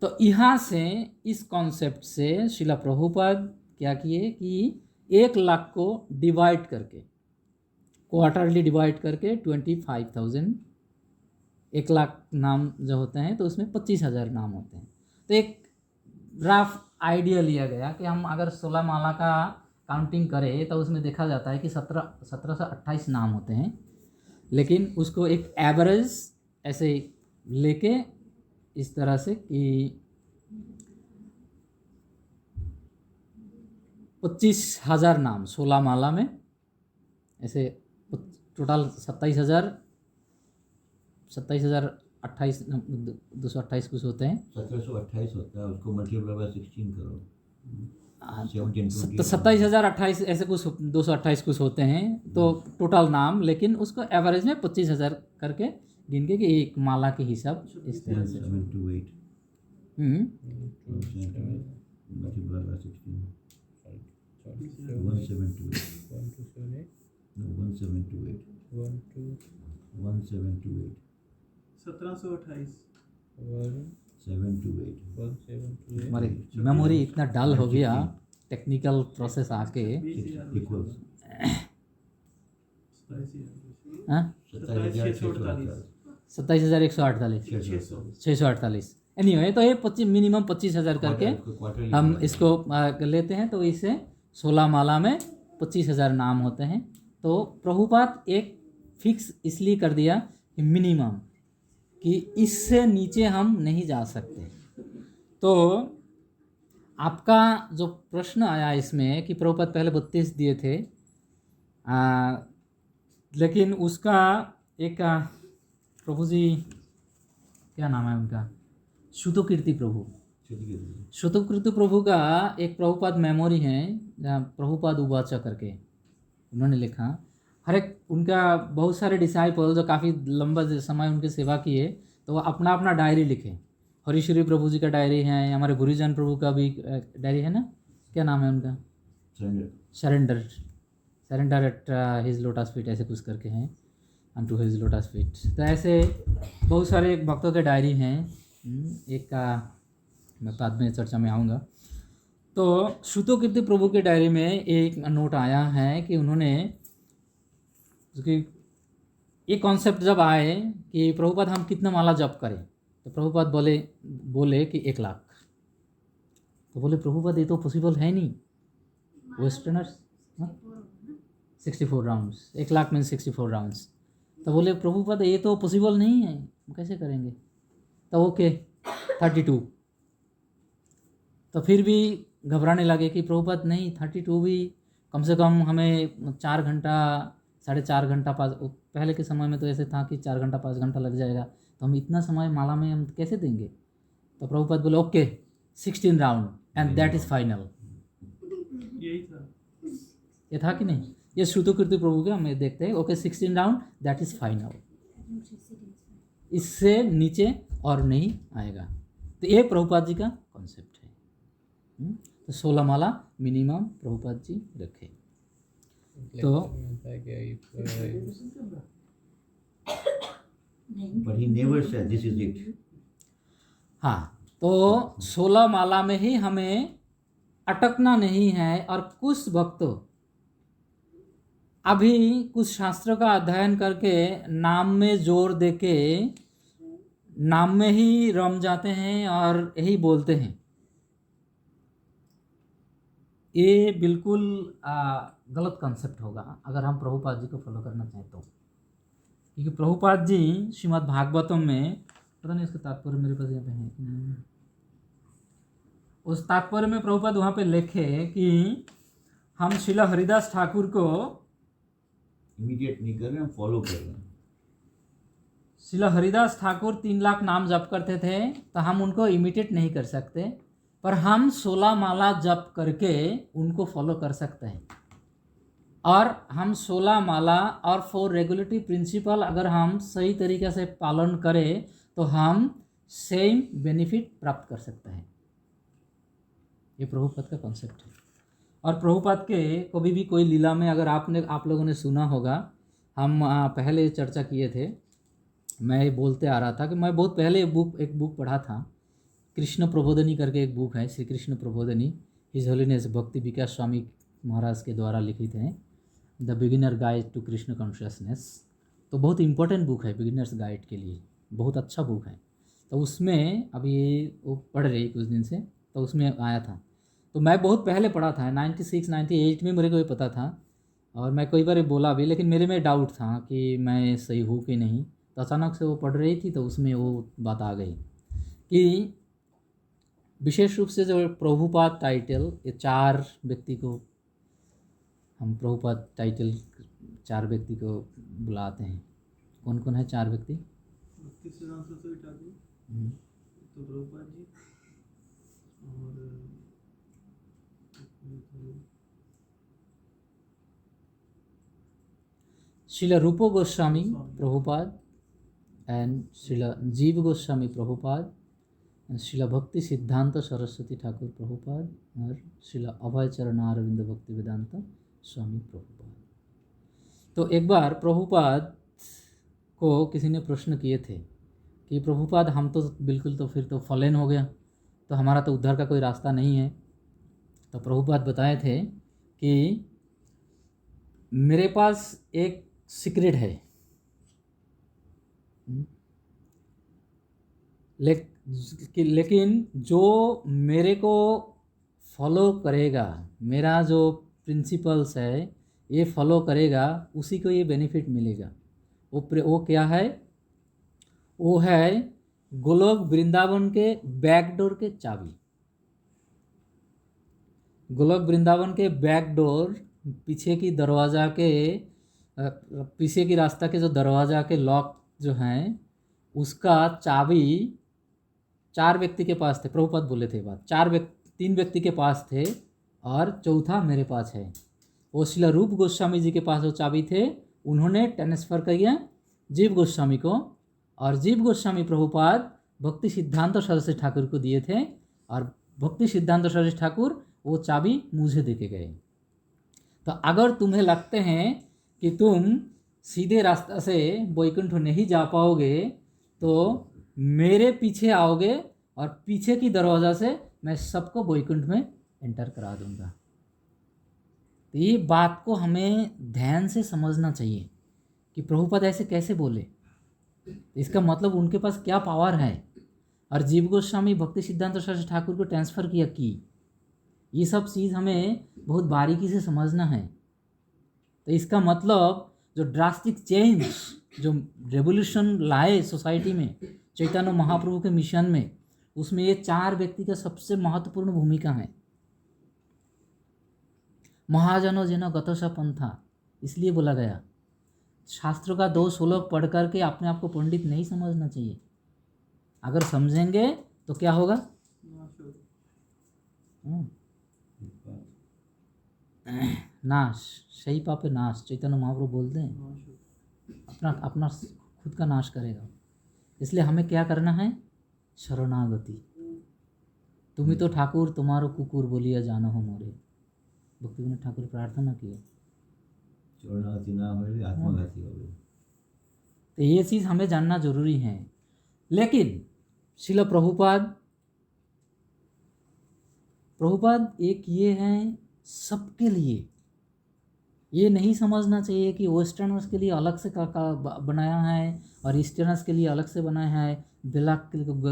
तो यहाँ से इस कॉन्सेप्ट से शिला प्रभुपाद क्या किए कि 1 लाख को डिवाइड करके, क्वार्टरली डिवाइड करके 25,000, 1 लाख नाम जो होते हैं तो उसमें 25,000 नाम होते हैं। तो एक रफ आइडिया लिया गया कि हम अगर 16 माला का काउंटिंग करें तो उसमें देखा जाता है कि 17 से 28 नाम होते हैं। लेकिन उसको एक एवरेज ऐसे लेके इस तरह से कि 25,000 नाम 16 माला में, ऐसे टोटल 27,028 228 कुछ होते हैं। 1728 होता है, उसको मल्टीप्लाई बाय 16 करो। 27,028 ऐसे कुछ 228 कुछ होते हैं तो टोटल नाम। लेकिन उसको एवरेज में 25,000 करके गिन के कि एक माला के हिसाब इस तरह से। 178 मल्टीप्लाई बाय 16 1728 हमारी मेमोरी इतना डल हो गया टेक्निकल प्रोसेस आके। Equals 27,148 anyway. तो ये मिनिमम 25,000 करके हम इसको लेते हैं। तो इससे 16 माला में 25,000 नाम होते हैं। तो प्रभुपाद एक फिक्स इसलिए कर दिया कि मिनिमम, कि इससे नीचे हम नहीं जा सकते। तो आपका जो प्रश्न आया इसमें कि प्रभुपाद पहले 32 दिए थे, लेकिन उसका एक प्रभु जी क्या नाम है उनका, श्रुतकीर्ति प्रभु, श्रुतकीर्ति प्रभु का एक प्रभुपाद मेमोरी है जहाँ प्रभुपाद उवाचा करके उन्होंने लिखा। हर एक उनका बहुत सारे डिसाइपल जो काफ़ी लंबा समय उनकी सेवा किए तो वो अपना अपना डायरी लिखे। हरीश्वरी प्रभु जी का डायरी है, हमारे गुरुजन प्रभु का भी डायरी है ना, क्या नाम है उनका, surrender at his lotus feet ऐसे कुछ करके हैं, अनटू हिज लोटस फीट। तो ऐसे बहुत सारे भक्तों के डायरी हैं। एक मैं बाद में चर्चा में आऊँगा। तो श्रुतोकीर्ति प्रभु के डायरी में एक नोट आया है कि उन्होंने कि ये कॉन्सेप्ट जब आए कि प्रभुपाद हम कितना माला जप करें, तो प्रभुपाद बोले कि 1 लाख। तो बोले प्रभुपाद ये तो पॉसिबल है नहीं, वेस्टर्नर्स 64 राउंड्स, 1 लाख में 64 राउंड्स। तो बोले प्रभुपाद ये तो पॉसिबल नहीं है, हम कैसे करेंगे? तो ओके 32। तो फिर भी घबराने लगे कि प्रभुपाद नहीं 32 भी कम से कम हमें 4 घंटा 4.5 घंटा पहले के समय में तो ऐसे था कि 4 घंटा 5 घंटा लग जाएगा, तो हम इतना समय माला में हम कैसे देंगे? तो प्रभुपाद बोले okay 16 round and that is final. यही था, ये था कि नहीं? ये श्रुतोकीर्ति प्रभु के हमें देखते हैं, okay 16 round that is final, इससे नीचे और नहीं आएगा। तो ये प्रभुपाद जी का कॉन्सेप्ट है। तो 16 माला मिनिमम प्रभुपाद जी रखे। तो But he never said this is it. हाँ, तो 16 माला में ही हमें अटकना नहीं है। और कुछ भक्तों अभी कुछ शास्त्रों का अध्ययन करके नाम में जोर देके नाम में ही रम जाते हैं और यही बोलते हैं। ये बिल्कुल गलत कंसेप्ट होगा अगर हम प्रभुपाद जी को फॉलो करना चाहें तो, क्योंकि प्रभुपाद जी श्रीमद् भागवतम में, पता नहीं इसका तात्पर्य मेरे पास यहाँ पे है कि नहीं, उस तात्पर्य में प्रभुपाद वहाँ पे लिखे कि हम श्रील हरिदास ठाकुर को इमीडिएट नहीं कर रहे, हम फॉलो कर रहे हैं। श्रील हरिदास ठाकुर 3 लाख नाम जप करते थे, तो हम उनको इमिटेट नहीं कर सकते, पर हम 16 माला जप करके उनको फॉलो कर सकते हैं। और हम 16 माला और 4 रेगुलेटरी प्रिंसिपल अगर हम सही तरीके से पालन करें तो हम सेम बेनिफिट प्राप्त कर सकते हैं। ये प्रभुपाद का कॉन्सेप्ट है। और प्रभुपाद के कभी भी कोई लीला में अगर आप लोगों ने सुना होगा, हम पहले चर्चा किए थे, मैं बोलते आ रहा था कि मैं बहुत पहले एक बुक पढ़ा था, कृष्ण प्रबोधनी करके एक बुक है, श्री कृष्ण प्रबोधनी, हिज होलीनेस भक्ति विकास स्वामी महाराज के द्वारा लिखित है, the beginner guide to Krishna consciousness. तो बहुत इंपॉर्टेंट बुक है बिगिनर्स गाइड के लिए, बहुत अच्छा बुक है। तो उसमें अभी वो पढ़ रही कुछ दिन से, तो उसमें आया था। तो मैं बहुत पहले पढ़ा था 96 98 में, मेरे को ये पता था और मैं कई बार बोला भी, लेकिन मेरे में डाउट था कि मैं सही हूँ कि नहीं। तो अचानक से वो पढ़ रही थी तो उसमें वो बात आ गई कि विशेष रूप से जो प्रभुपाद टाइटल, ये 4 व्यक्ति को हम प्रभुपाद टाइटल 4 व्यक्ति को बुलाते हैं। कौन कौन है 4 व्यक्ति? भक्ति सिद्धांत सरस्वती ठाकुर, तो प्रभुपाद जी, और श्रील रूप गोस्वामी प्रभुपाद एंड श्रील जीव गोस्वामी प्रभुपाद, श्रील भक्ति सिद्धांत सरस्वती ठाकुर प्रभुपाद और श्रील अभय चरण अरविंद भक्ति वेदांत स्वामी प्रभुपाद। तो एक बार प्रभुपाद को किसी ने प्रश्न किए थे कि प्रभुपाद हम तो बिल्कुल तो फिर तो फॉलन हो गया, तो हमारा तो उद्धार का कोई रास्ता नहीं है। तो प्रभुपाद बताए थे कि मेरे पास एक सीक्रेट है, लेकिन जो मेरे को फॉलो करेगा, मेरा जो प्रिंसिपल्स है ये फॉलो करेगा, उसी को ये बेनिफिट मिलेगा। वो क्या है? वो है गोलोक वृंदावन के बैकडोर के चाबी। गोलोक वृंदावन के बैकडोर, पीछे की दरवाज़ा के पीछे की रास्ता के जो दरवाज़ा के लॉक जो हैं, उसका चाबी 4 व्यक्ति के पास थे। प्रभुपाद बोले थे बात, 3 व्यक्ति के पास थे और चौथा मेरे पास है। वो श्रील रूप गोस्वामी जी के पास वो चाबी थे, उन्होंने ट्रांसफ़र किया जीव गोस्वामी को, और जीव गोस्वामी प्रभुपाद भक्ति सिद्धांत सरस्वती ठाकुर को दिए थे, और भक्ति सिद्धांत सरस्वती ठाकुर वो चाबी मुझे दे के गए। तो अगर तुम्हें लगते हैं कि तुम सीधे रास्ता से वैकुंठ नहीं जा पाओगे, तो मेरे पीछे आओगे और पीछे की दरवाज़ा से मैं सबको वैकुंठ में एंटर करा दूंगा। तो ये बात को हमें ध्यान से समझना चाहिए कि प्रभुपाद ऐसे कैसे बोले, इसका मतलब उनके पास क्या पावर है। और जीव गोस्वामी भक्ति सिद्धांत सरस्वती ठाकुर को ट्रांसफ़र किया कि ये सब चीज़ हमें बहुत बारीकी से समझना है। तो इसका मतलब जो ड्रास्टिक चेंज, जो रेवोल्यूशन लाए सोसाइटी में चैतन्य महाप्रभु के मिशन में, उसमें ये 4 व्यक्ति का सबसे महत्वपूर्ण भूमिका है। महाजनो जनो गतोसा पंथा इसलिए बोला गया। शास्त्रों का 2 श्लोक पढ़ करके अपने आप को पंडित नहीं समझना चाहिए। अगर समझेंगे तो क्या होगा? नाश, सही पापे नाश। चैतन्य महाप्रभु बोलते हैं अपना खुद का नाश करेगा। इसलिए हमें क्या करना है? शरणागति। तुम ही तो ठाकुर तुम्हारो कुकुर बोलिया जानो हो मोरे। भक्ति विनोद ठाकुर प्रार्थना किए शरणागति ना हो आत्मघाती हो। तो ये चीज़ हमें जानना जरूरी है। लेकिन श्रील प्रभुपाद एक ये हैं सबके लिए। ये नहीं समझना चाहिए कि वेस्टर्नर्स के लिए अलग से बनाया है और ईस्टर्नर्स के लिए अलग से बनाया है, ब्लैक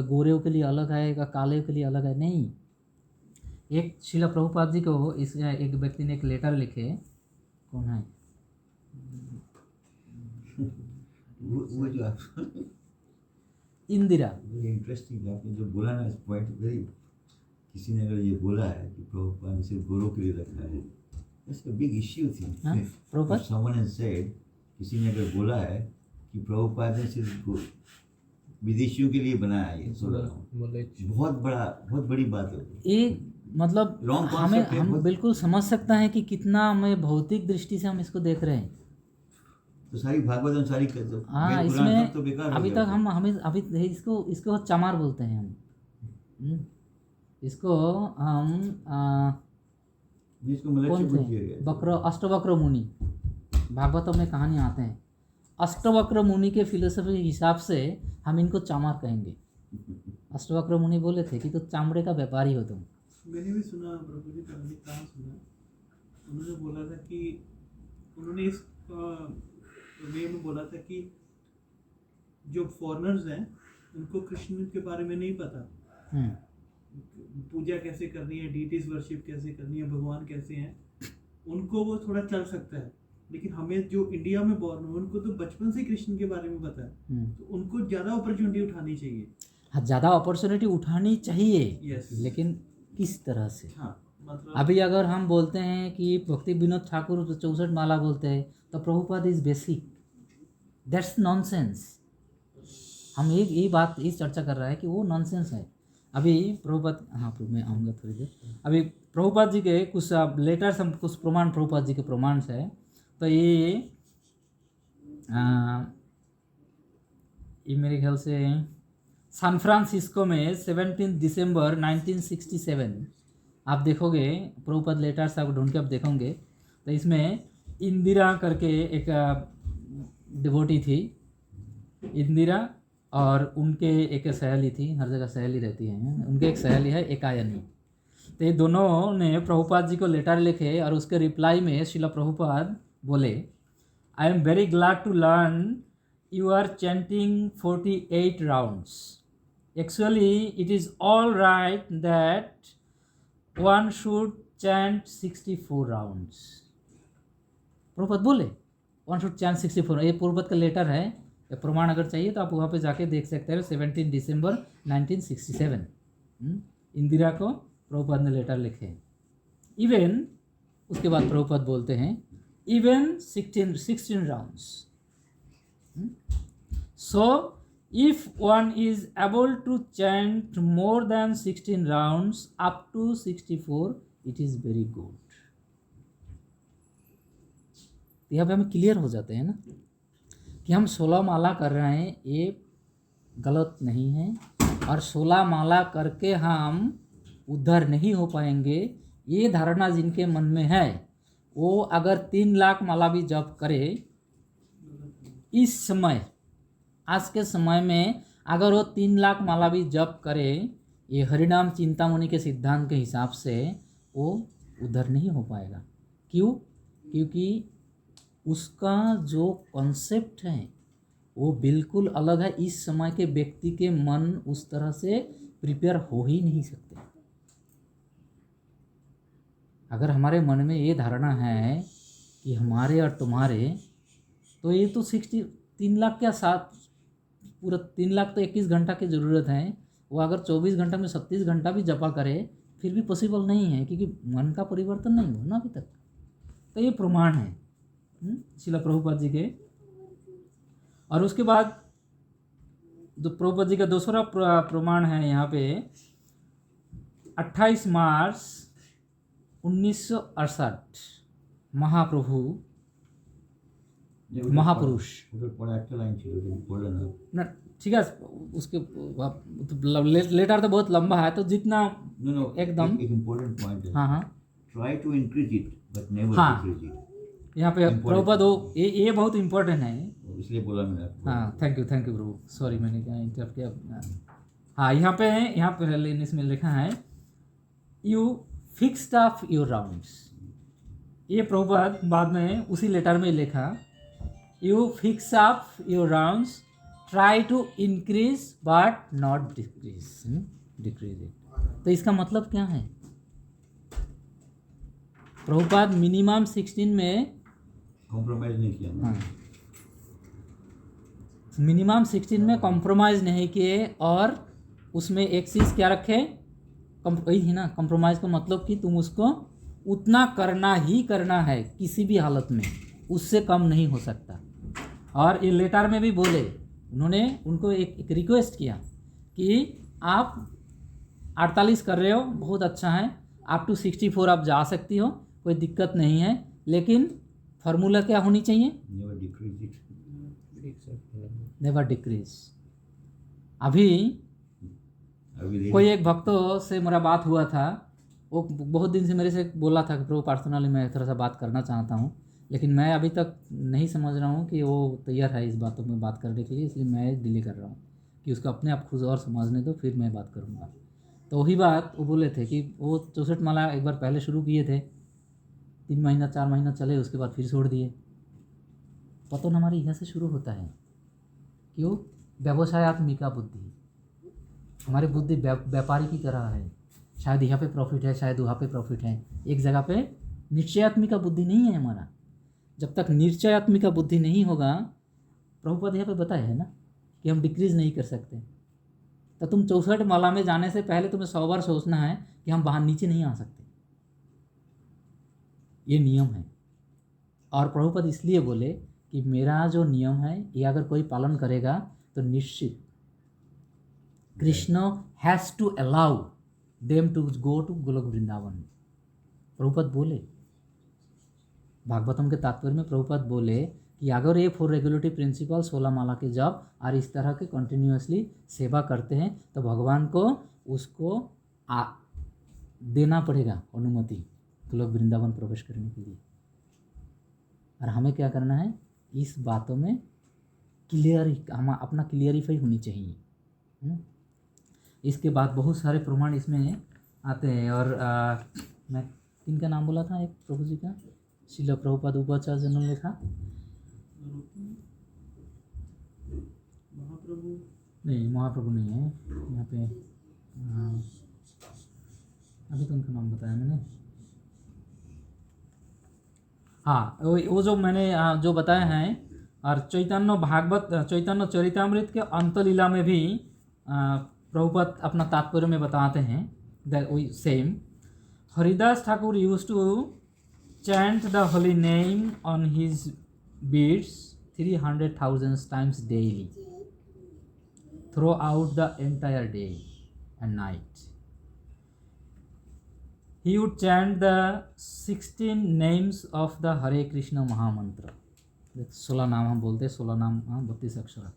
गोरेों के लिए अलग है या काले के लिए अलग है। नहीं, एक श्रील प्रभुपाद जी को इस एक व्यक्ति ने एक लेटर लिखे। कौन है? वो जो आप इंदिरा। वेरी इंटरेस्टिंग आपने जो बोला ना, इस पॉइंट वेरी, किसी ने अगर ये बोला है कि प्रभुपाद ने सिर्फ गोरों के लिए रखा है, इट्स अ बिग इश्यू थी। प्रभुपाद समवन हैज सेड, किसी ने अगर बोला है कि प्रभुपाद ने सिर्फ विदेशियों के लिए बनाया है ये 16 बहुत बड़ी बात है। एक मतलब Wrong concept हमें है, हम बहुत- बिल्कुल समझ सकता है कि कितना हमें भौतिक दृष्टि से हम इसको देख रहे हैं। तो सारी भागवत सारी हाँ, वेद पुराण सब तो इसमें बेकार हो अभी गया। तक हमें अभी इसको चमार बोलते हैं हम। इसको हम जिसको मलक्ष्य कौन बुद्धि से है। वक्र अष्टवक्र मुनि भागवतों में कहानी आते हैं। अष्टवक्र मुनि के फिलोसफी के हिसाब से हम इनको चामार कहेंगे। अष्टवक्र मुनि बोले थे कि तो चामड़े का व्यापारी हो तुम। मैंने भी सुना प्रभु जी का, कहाँ सुना, उन्होंने बोला था कि उन्होंने इस वे में बोला था कि जो फॉरेनर्स हैं उनको कृष्ण के बारे में नहीं पता, पूजा कैसे करनी है, डीटीज वर्शिप कैसे करनी है, भगवान कैसे हैं, उनको वो थोड़ा चल सकता है। लेकिन हमें जो इंडिया में बॉर्न हुए उनको तो बचपन से कृष्ण के बारे में पता है, तो उनको ज़्यादा अपॉर्चुनिटी उठानी चाहिए। हाँ, ज़्यादा अपॉर्चुनिटी उठानी चाहिए। Yes. लेकिन किस तरह से? हाँ, मतलब अभी अगर हम बोलते हैं कि भक्ति विनोद ठाकुर 64 माला बोलते हैं तो Prabhupada is basic, that's nonsense. हम एक यही बात इस चर्चा कर रहा है कि वो नॉनसेंस है। अभी प्रभुपाद, हाँ मैं आऊँगा थोड़ी देर। अभी प्रभुपाद जी के कुछ लेटर्स, हम कुछ प्रमाण प्रभुपाद जी के प्रमाण है। तो ये मेरे ख्याल से सैन फ्रांसिस्को में 17 दिसंबर 1967 आप देखोगे प्रभुपाद लेटर्स आप ढूंढ के आप देखोगे तो इसमें इंदिरा करके एक डिवोटी थी, इंदिरा, और उनके एक सहेली थी, हर जगह सहेली रहती है, उनके एक सहेली है एकायनी। तो ये दोनों ने प्रभुपाद जी को लेटर लिखे और उसके रिप्लाई में श्रील प्रभुपाद बोले, I am very glad to learn you are chanting 48 rounds. Actually, it is all right that one should chant 64 rounds. Prabhupada बोले one should chant 64। ये प्रभुपाद का लेटर है, ये प्रमाण अगर चाहिए तो आप वहाँ पे जाके देख सकते हैं। 17 दिसंबर 1967 इंदिरा को प्रभुपाद ने लेटर लिखे। इवन उसके बाद प्रभुपाद बोलते हैं even 16 rounds. So if one is able to chant more than 16 rounds up to 64, it is very good। यहाँ पे हमें क्लियर हो जाते हैं ना कि हम 16 माला कर रहे हैं, ये गलत नहीं है। और 16 माला करके हम उद्धार नहीं हो पाएंगे, ये धारणा जिनके मन में है वो अगर 3 लाख माला भी जप करे इस समय, आज के समय में अगर वो 3 लाख माला भी जप करे ये हरिनाम चिंतामणि के सिद्धांत के हिसाब से वो उधर नहीं हो पाएगा। क्यों? क्योंकि उसका जो कॉन्सेप्ट है वो बिल्कुल अलग है। इस समय के व्यक्ति के मन उस तरह से प्रिपेयर हो ही नहीं सकते। अगर हमारे मन में ये धारणा है कि हमारे और तुम्हारे, तो ये तो 3 लाख क्या 7 पूरा 3 लाख तो 21 घंटा की ज़रूरत है। वो अगर 24 घंटा में 37 घंटा भी जपा करे फिर भी पॉसिबल नहीं है, क्योंकि मन का परिवर्तन नहीं हुआ ना अभी तक। तो ये प्रमाण है श्रील प्रभुपाद जी के। और उसके बाद जो प्रभुपाद जी का दूसरा प्रमाण है यहाँ पे 28 मार्च 1968 महाप्रभु महापुरुष পড়া একটা লাইন ছিল কিন্তু পড়লেন না। ना, ठीक है। उसके लेटर तो बहुत लंबा है, तो जितना नो नो एकदम एक इम्पोर्टेंट पॉइंट है। हाँ हाँ try to increase it but never हाँ। Decrease it. यहाँ पे प्रभुपाद ये बहुत इम्पोर्टेंट है। इसलिए बोला मैंने आपको। हाँ थैंक यू प्रभु, सॉरी मैंने क्या इंटरप्ट किया। हाँ यहाँ पे इसमें लिखा है you fixed of your rounds. ये प्रभुपाद बाद में उसी लेटर में लिखा you fix of your rounds, try to increase but not decrease it. तो इसका मतलब क्या है? प्रभुपाद मिनिमम 16 में कॉम्प्रोमाइज नहीं किया। हाँ मिनिमम 16 में कॉम्प्रोमाइज़ नहीं किए, और उसमें एक चीज़ क्या रखे? वही थी ना, कॉम्प्रोमाइज़ का मतलब कि तुम उसको उतना करना ही करना है किसी भी हालत में, उससे कम नहीं हो सकता। और ये लेटर में भी बोले, उन्होंने उनको एक रिक्वेस्ट किया कि आप 48 कर रहे हो बहुत अच्छा है, आप टू 64 आप जा सकती हो, कोई दिक्कत नहीं है, लेकिन फार्मूला क्या होनी चाहिए? Never decrease it. Never decrease. अभी कोई एक भक्तों से मेरा बात हुआ था, वो बहुत दिन से मेरे से बोला था कि प्रभु पर्सनली मैं थोड़ा सा बात करना चाहता हूँ, लेकिन मैं अभी तक नहीं समझ रहा हूँ कि वो तैयार है इस बातों में बात करने के लिए, इसलिए मैं डिले कर रहा हूँ कि उसको अपने आप खुद और समझने दो, फिर मैं बात करूँगा। तो वही बात वो बोले थे कि वो 64 माला एक बार पहले शुरू किए थे, 3 महीना 4 महीना चले, उसके बाद फिर छोड़ दिए। पतन हमारे यहाँ से शुरू होता है। क्यों? व्यवसायत्मिका बुद्धि। हमारी बुद्धि व्यापारी की तरह है, शायद यहाँ पे प्रॉफिट है, शायद वहाँ पे प्रॉफिट है, एक जगह पे निश्चयात्मिका बुद्धि नहीं है हमारा। जब तक निश्चयात्मिका बुद्धि नहीं होगा, प्रभुपाद यहाँ पे बताया है ना कि हम डिक्रीज नहीं कर सकते। तो तुम 64 माला में जाने से पहले तुम्हें 100 बार सोचना है कि हम बाहर नीचे नहीं आ सकते, ये नियम है। और प्रभुपाद इसलिए बोले कि मेरा जो नियम है ये अगर कोई पालन करेगा तो निश्चित Krishna has to allow them to go to Goloka Vrindavan. Prabhupada बोले, भागवतम के तात्पर्य में प्रभुपाद बोले कि अगर ये 4 रेगुलेटरी प्रिंसिपल 16 माला के जप और इस तरह के कंटिन्यूअसली सेवा करते हैं तो भगवान को उसको देना पड़ेगा अनुमति गोलोक वृंदावन प्रवेश करने के लिए। और हमें क्या करना है? इस बातों में हम अपना क्लियरिफाई होनी चाहिए। इसके बाद बहुत सारे प्रमाण इसमें आते हैं। और मैं किनका नाम बोला था? एक प्रभु जी का, श्रील प्रभुपाद उपाचार्य जी ने लिखा, महाप्रभु नहीं महाप्रभु नहीं है यहाँ पे, अभी तो उनका नाम बताया मैंने। हाँ वो जो मैंने जो बताया है। और चैतन्य चरितामृत के अंतलीला में भी प्रभुपाद अपना तात्पर्य में बताते हैं that same Haridas Thakur used to chant the holy name on his beads 300,000 times daily throughout the entire day and night. He would chant the 16 names of the Hare Krishna Mahamantra. 16 नाम हम बोलते हैं, 16 नाम 32 अक्षर।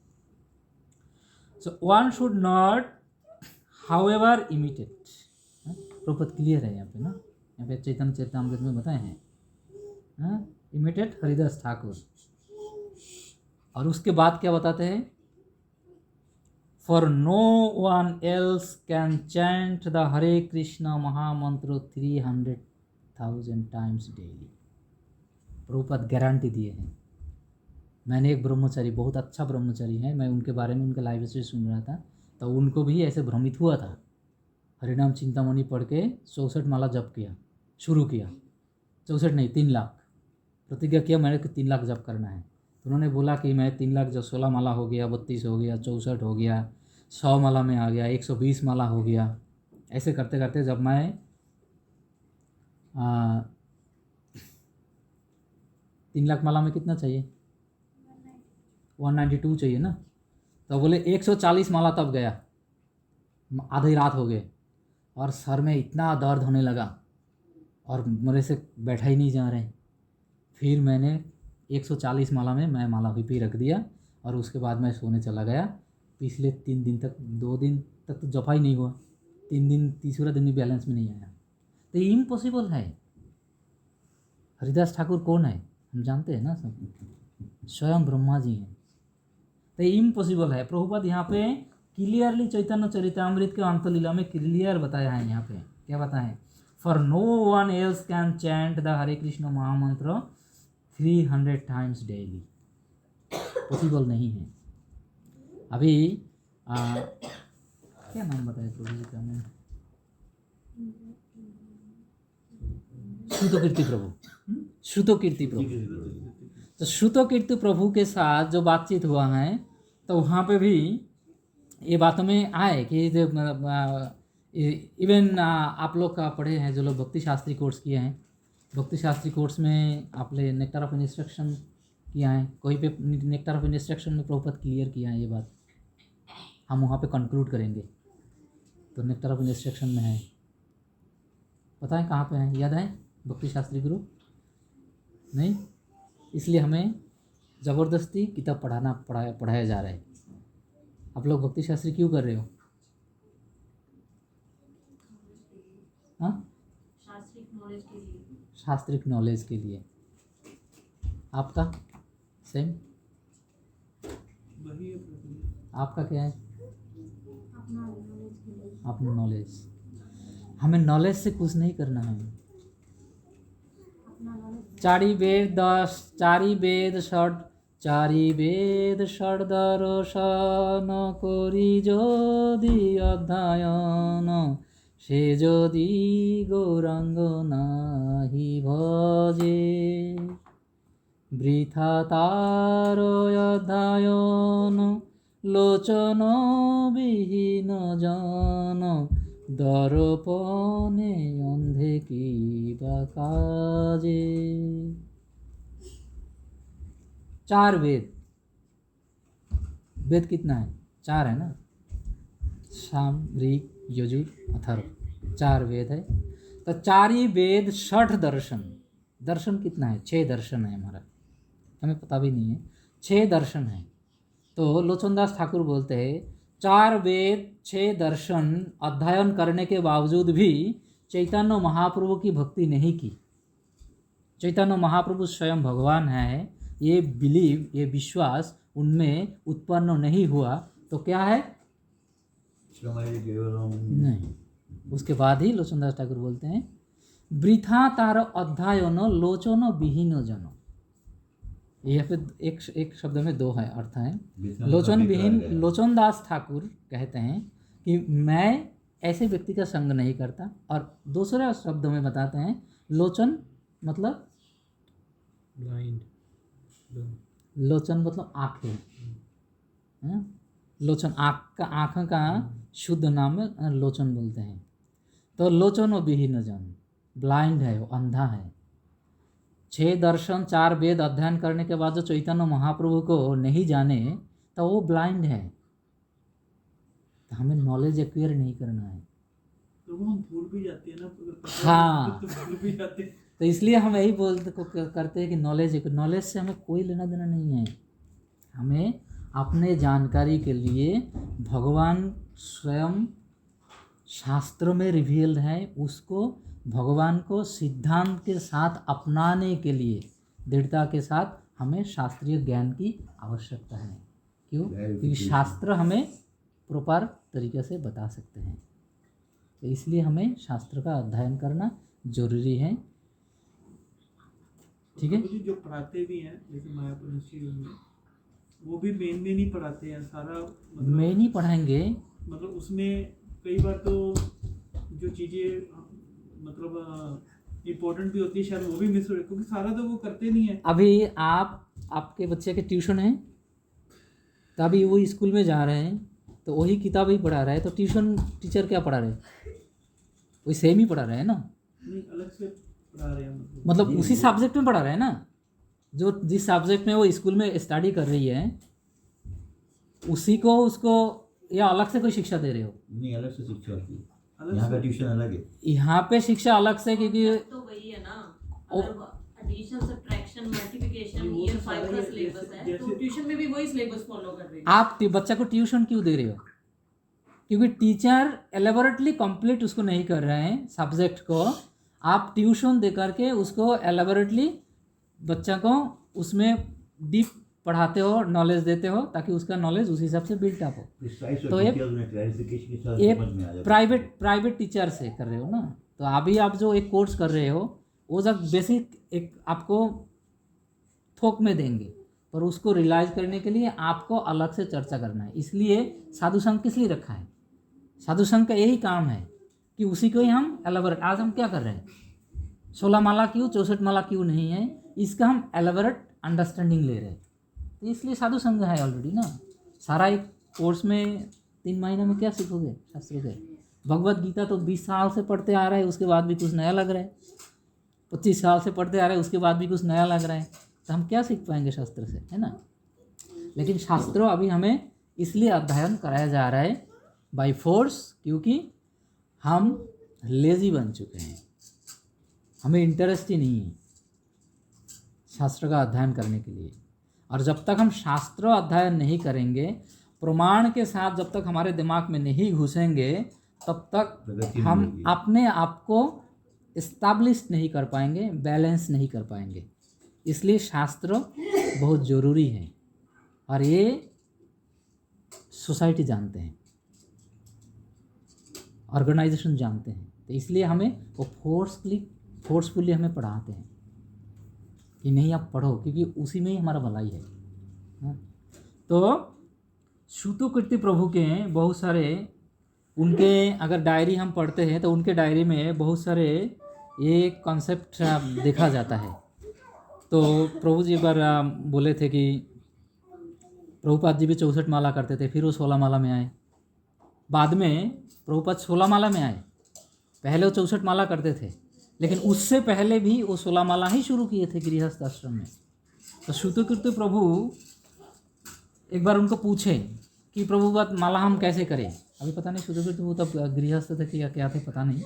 So one should not however imitate. Proper clear है यहाँ पे ना, यहाँ पे चैतन्य चरितामृत में बताए हैं इमिटेट हरिदास ठाकुर। और उसके बाद क्या बताते हैं? For no one else can chant the Hare Krishna Mahamantra 300,000 times daily. Prabhupada guarantee दिए हैं। मैंने एक ब्रह्मचारी, बहुत अच्छा ब्रह्मचारी है, मैं उनके बारे में उनके लाइव से सुन रहा था, तो उनको भी ऐसे भ्रमित हुआ था। हरिनाम चिंतामणि पढ़ के 64 माला जप किया, शुरू किया, 64 नहीं 3 लाख प्रतिज्ञा किया, मैंने 3 लाख जप करना है। तो उन्होंने बोला कि मैं 3 लाख, जब 16 माला हो गया, 32 हो गया, 64 हो गया, 100 माला में आ गया, 120 माला हो गया। ऐसे करते करते जब मैं 3 लाख माला में कितना चाहिए, 192 चाहिए ना, तो बोले 140 माला तब गया, आधी रात हो गए और सर में इतना दर्द होने लगा और मेरे से बैठा ही नहीं जा रहे। फिर मैंने 140 माला में मैं माला भी रख दिया और उसके बाद मैं सोने चला गया। पिछले 3 दिन तक, 2 दिन तक तो जपा ही नहीं हुआ, 3 दिन, तीसरा दिन भी बैलेंस में नहीं आया। तो ये इम्पॉसिबल है। हरिदास ठाकुर कौन है हम जानते हैं ना सब, स्वयं ब्रह्मा जी हैं। तो ये इम्पॉसिबल है। प्रभुपाद यहाँ पे क्लियरली चैतन्य चरितामृत के अंतलीला में क्लियर बताया है। यहाँ पे क्या बताया है, for no one else can chant the Hare Krishna महामंत्र 300 टाइम्स डेली, पॉसिबल नहीं है। अभी क्या नाम बताया प्रभु जी का, मैं श्रुतकीर्ति प्रभु, श्रुतकीर्ति प्रभु। तो श्रुतकीर्ति प्रभु के साथ जो बातचीत हुआ है, तो वहाँ पे भी ये बातों में आए कि इवन आप लोग का पढ़े हैं, जो लोग भक्ति शास्त्री कोर्स किए हैं, भक्ति शास्त्री कोर्स में आपने नेक्टर ऑफ इंस्ट्रक्शन किया है, कोई पे नेक्टर ऑफ इंस्ट्रक्शन में प्रभुपाद क्लियर किया है ये बात, हम वहाँ पे कंक्लूड करेंगे। तो नेक्टर ऑफ इंस्ट्रक्शन में है, पता है कहाँ पे है, याद है भक्ति शास्त्री गुरु नहीं, इसलिए हमें ज़बरदस्ती किताब पढ़ाया जा रहा है। आप लोग भक्ति शास्त्री क्यों कर रहे हो? हाँ, शास्त्रिक नॉलेज के लिए। आपका सेम, वही है प्रभु। आपका क्या है? अपना नॉलेज। हमें नॉलेज से कुछ नहीं करना है। चारि বেদ ষড়দর্শন করি যদি অধ্যয়ন, সে যদি গৌরাঙ্গ নাহি ভজে, বৃথা তার অধ্যয়ন লোচন বিহীন জন, দর্পণে অন্ধে কি বা কাজে। 4 वेद, वेद कितना है? 4 है ना, साम ऋग यजुर अथर्व, 4 वेद है। तो 4 ही वेद 60 दर्शन, दर्शन कितना है? 6 दर्शन है हमारा, हमें पता भी नहीं है, 6 दर्शन है। तो लोचनदास ठाकुर बोलते हैं 4 वेद 6 दर्शन अध्ययन करने के बावजूद भी चैतन्य महाप्रभु की भक्ति नहीं की। चैतन्य महाप्रभु स्वयं भगवान है, ये बिलीव, ये विश्वास उनमें उत्पन्न नहीं हुआ, तो क्या है? नहीं। उसके बाद ही लोचनदास ठाकुर बोलते हैं वृथा तार अध्ययन लोचन विहीन जन। यहाँ पे एक शब्द में 2 है अर्थ है। लोचन विहीन, लोचनदास ठाकुर कहते हैं कि मैं ऐसे व्यक्ति का संग नहीं करता, और दूसरे शब्द में बताते हैं लोचन मतलब ब्लाइंड, लोचन मतलब आँखें, लोचन आँख का शुद्ध नाम है, लोचन बोलते हैं। तो लोचन विहीन जन, ब्लाइंड है, वो अंधा है। 6 दर्शन 4 वेद अध्ययन करने के बाद जो चैतन्य महाप्रभु को नहीं जाने, तो वो ब्लाइंड है। तो हमें नॉलेज एक्वायर नहीं करना है। तो वो हम भूल भी जाते हैं ना, हाँ, तो भूल भी जाते हैं। तो इसलिए हम यही करते हैं कि नॉलेज से हमें कोई लेना देना नहीं है। हमें अपने जानकारी के लिए भगवान स्वयं शास्त्र में रिवील्ड है, उसको भगवान को सिद्धांत के साथ अपनाने के लिए दृढ़ता के साथ हमें शास्त्रीय ज्ञान की आवश्यकता है। क्यों? क्योंकि शास्त्र हमें प्रॉपर तरीके से बता सकते हैं। तो इसलिए हमें शास्त्र का अध्ययन करना जरूरी है। ठीक है। प्रभु जी जो पढ़ाते भी हैं जैसे मायापुर इंस्टीट्यूट में, वो भी मेन में नहीं पढ़ाते हैं सारा, मतलब मैं नहीं पढ़ाएंगे। मतलब उसमें कई बार तो जो चीज़ें मतलब इम्पोर्टेंट भी होती है शायद वो भी मिस हो रही, क्योंकि सारा तो वो करते नहीं है। अभी आपके बच्चे के ट्यूशन है, तभी वो स्कूल में जा रहे हैं तो वही किताब ही पढ़ा रहा है, तो ट्यूशन टीचर क्या पढ़ा रहे हैं? वही सेम ही पढ़ा रहे हैं ना, नहीं अलग से पढ़ा रहे हैं मतलब उसी सब्जेक्ट में पढ़ा रहे हैं ना, जो जिस सब्जेक्ट में वो स्कूल में स्टडी कर रही है उसी को उसको, या अलग से कोई शिक्षा दे रहे हो? नहीं, अलग से शिक्षा होती है, अलग यहाँ से। का ट्यूशन अलग है। यहाँ पे शिक्षा अलग से, क्योंकि तो वही है ना, अगर एडिशन सब्ट्रैक्शन मल्टीप्लिकेशन वो ईयर तो 5 सारा का ही सिलेबस है, तो जैसे- ट्यूशन में भी वही सिलेबस फॉलो कर रहे हैं। आप बच्चा को ट्यूशन क्यों दे रहे हो? क्योंकि टीचर एलेबोरेटली कंप्लीट उसको नहीं कर रहे हैं सब्जेक्ट को, आप ट्यूशन दे करके उसको एलेबोरेटली बच्चा को उसमें डीप पढ़ाते हो, नॉलेज देते हो, ताकि उसका नॉलेज उस हिसाब से बिल्ट अप हो। प्रिसाइज तो और ये- डिटेल में क्लैरिफिकेशन के साथ ये समझ में आ जाता है। प्राइवेट टीचर से कर रहे हो ना, तो अभी आप जो एक कोर्स कर रहे हो वो जब बेसिक एक आपको थोक में देंगे, पर उसको रियलाइज करने के लिए आपको अलग से चर्चा करना है। इसलिए साधु संघ किस लिए रखा है? साधु संघ का यही काम है कि उसी को ही हम एलेबोरेट, आज हम क्या कर रहे हैं, 16 माला क्यों 64 माला क्यों नहीं है, इसका हम एलेबोरेट अंडरस्टैंडिंग ले रहे हैं। तो इसलिए साधु संघ है ऑलरेडी ना। सारा एक कोर्स में 3 महीने में क्या सीखोगे शास्त्र के? भगवत गीता तो 20 साल से पढ़ते आ रहे हैं, उसके बाद भी कुछ नया लग रहा है। 25 साल से पढ़ते आ रहे हैं, उसके बाद भी कुछ नया लग रहा है, तो हम क्या सीख पाएंगे शास्त्र से, है ना। लेकिन शास्त्रों अभी हमें इसलिए अध्ययन कराया जा रहा है बाय फोर्स, क्योंकि हम लेजी बन चुके हैं, हमें इंटरेस्ट ही नहीं है शास्त्र का अध्ययन करने के लिए। और जब तक हम शास्त्र अध्ययन नहीं करेंगे, प्रमाण के साथ जब तक हमारे दिमाग में नहीं घुसेंगे, तब तक प्रगति नहीं हम होगी। अपने आप को इस्टेब्लिश नहीं कर पाएंगे, बैलेंस नहीं कर पाएंगे। इसलिए शास्त्र बहुत ज़रूरी है, और ये सोसाइटी जानते हैं, ऑर्गेनाइजेशन जानते हैं। तो इसलिए हमें वो फोर्सफुली हमें पढ़ाते हैं कि नहीं आप पढ़ो, क्योंकि उसी में ही हमारा भलाई है। हाँ? तो श्रुतकीर्ति प्रभु के बहुत सारे, उनके अगर डायरी हम पढ़ते हैं तो उनके डायरी में बहुत सारे ये कॉन्सेप्ट देखा जाता है। तो प्रभु जी एक बार बोले थे कि प्रभुपाद जी भी 64 माला करते थे, फिर वो 16 माला में आए। बाद में प्रभुपाद 16 माला में आए, पहले वो 64 माला करते थे, लेकिन उससे पहले भी वो 16 माला ही शुरू किए थे गृहस्थ आश्रम में। तो श्रुतकीर्ति प्रभु एक बार उनको पूछे कि प्रभुपाद माला हम कैसे करें। अभी पता नहीं श्रुतकीर्ति वो तब गृहस्थ थे कि क्या थे पता नहीं।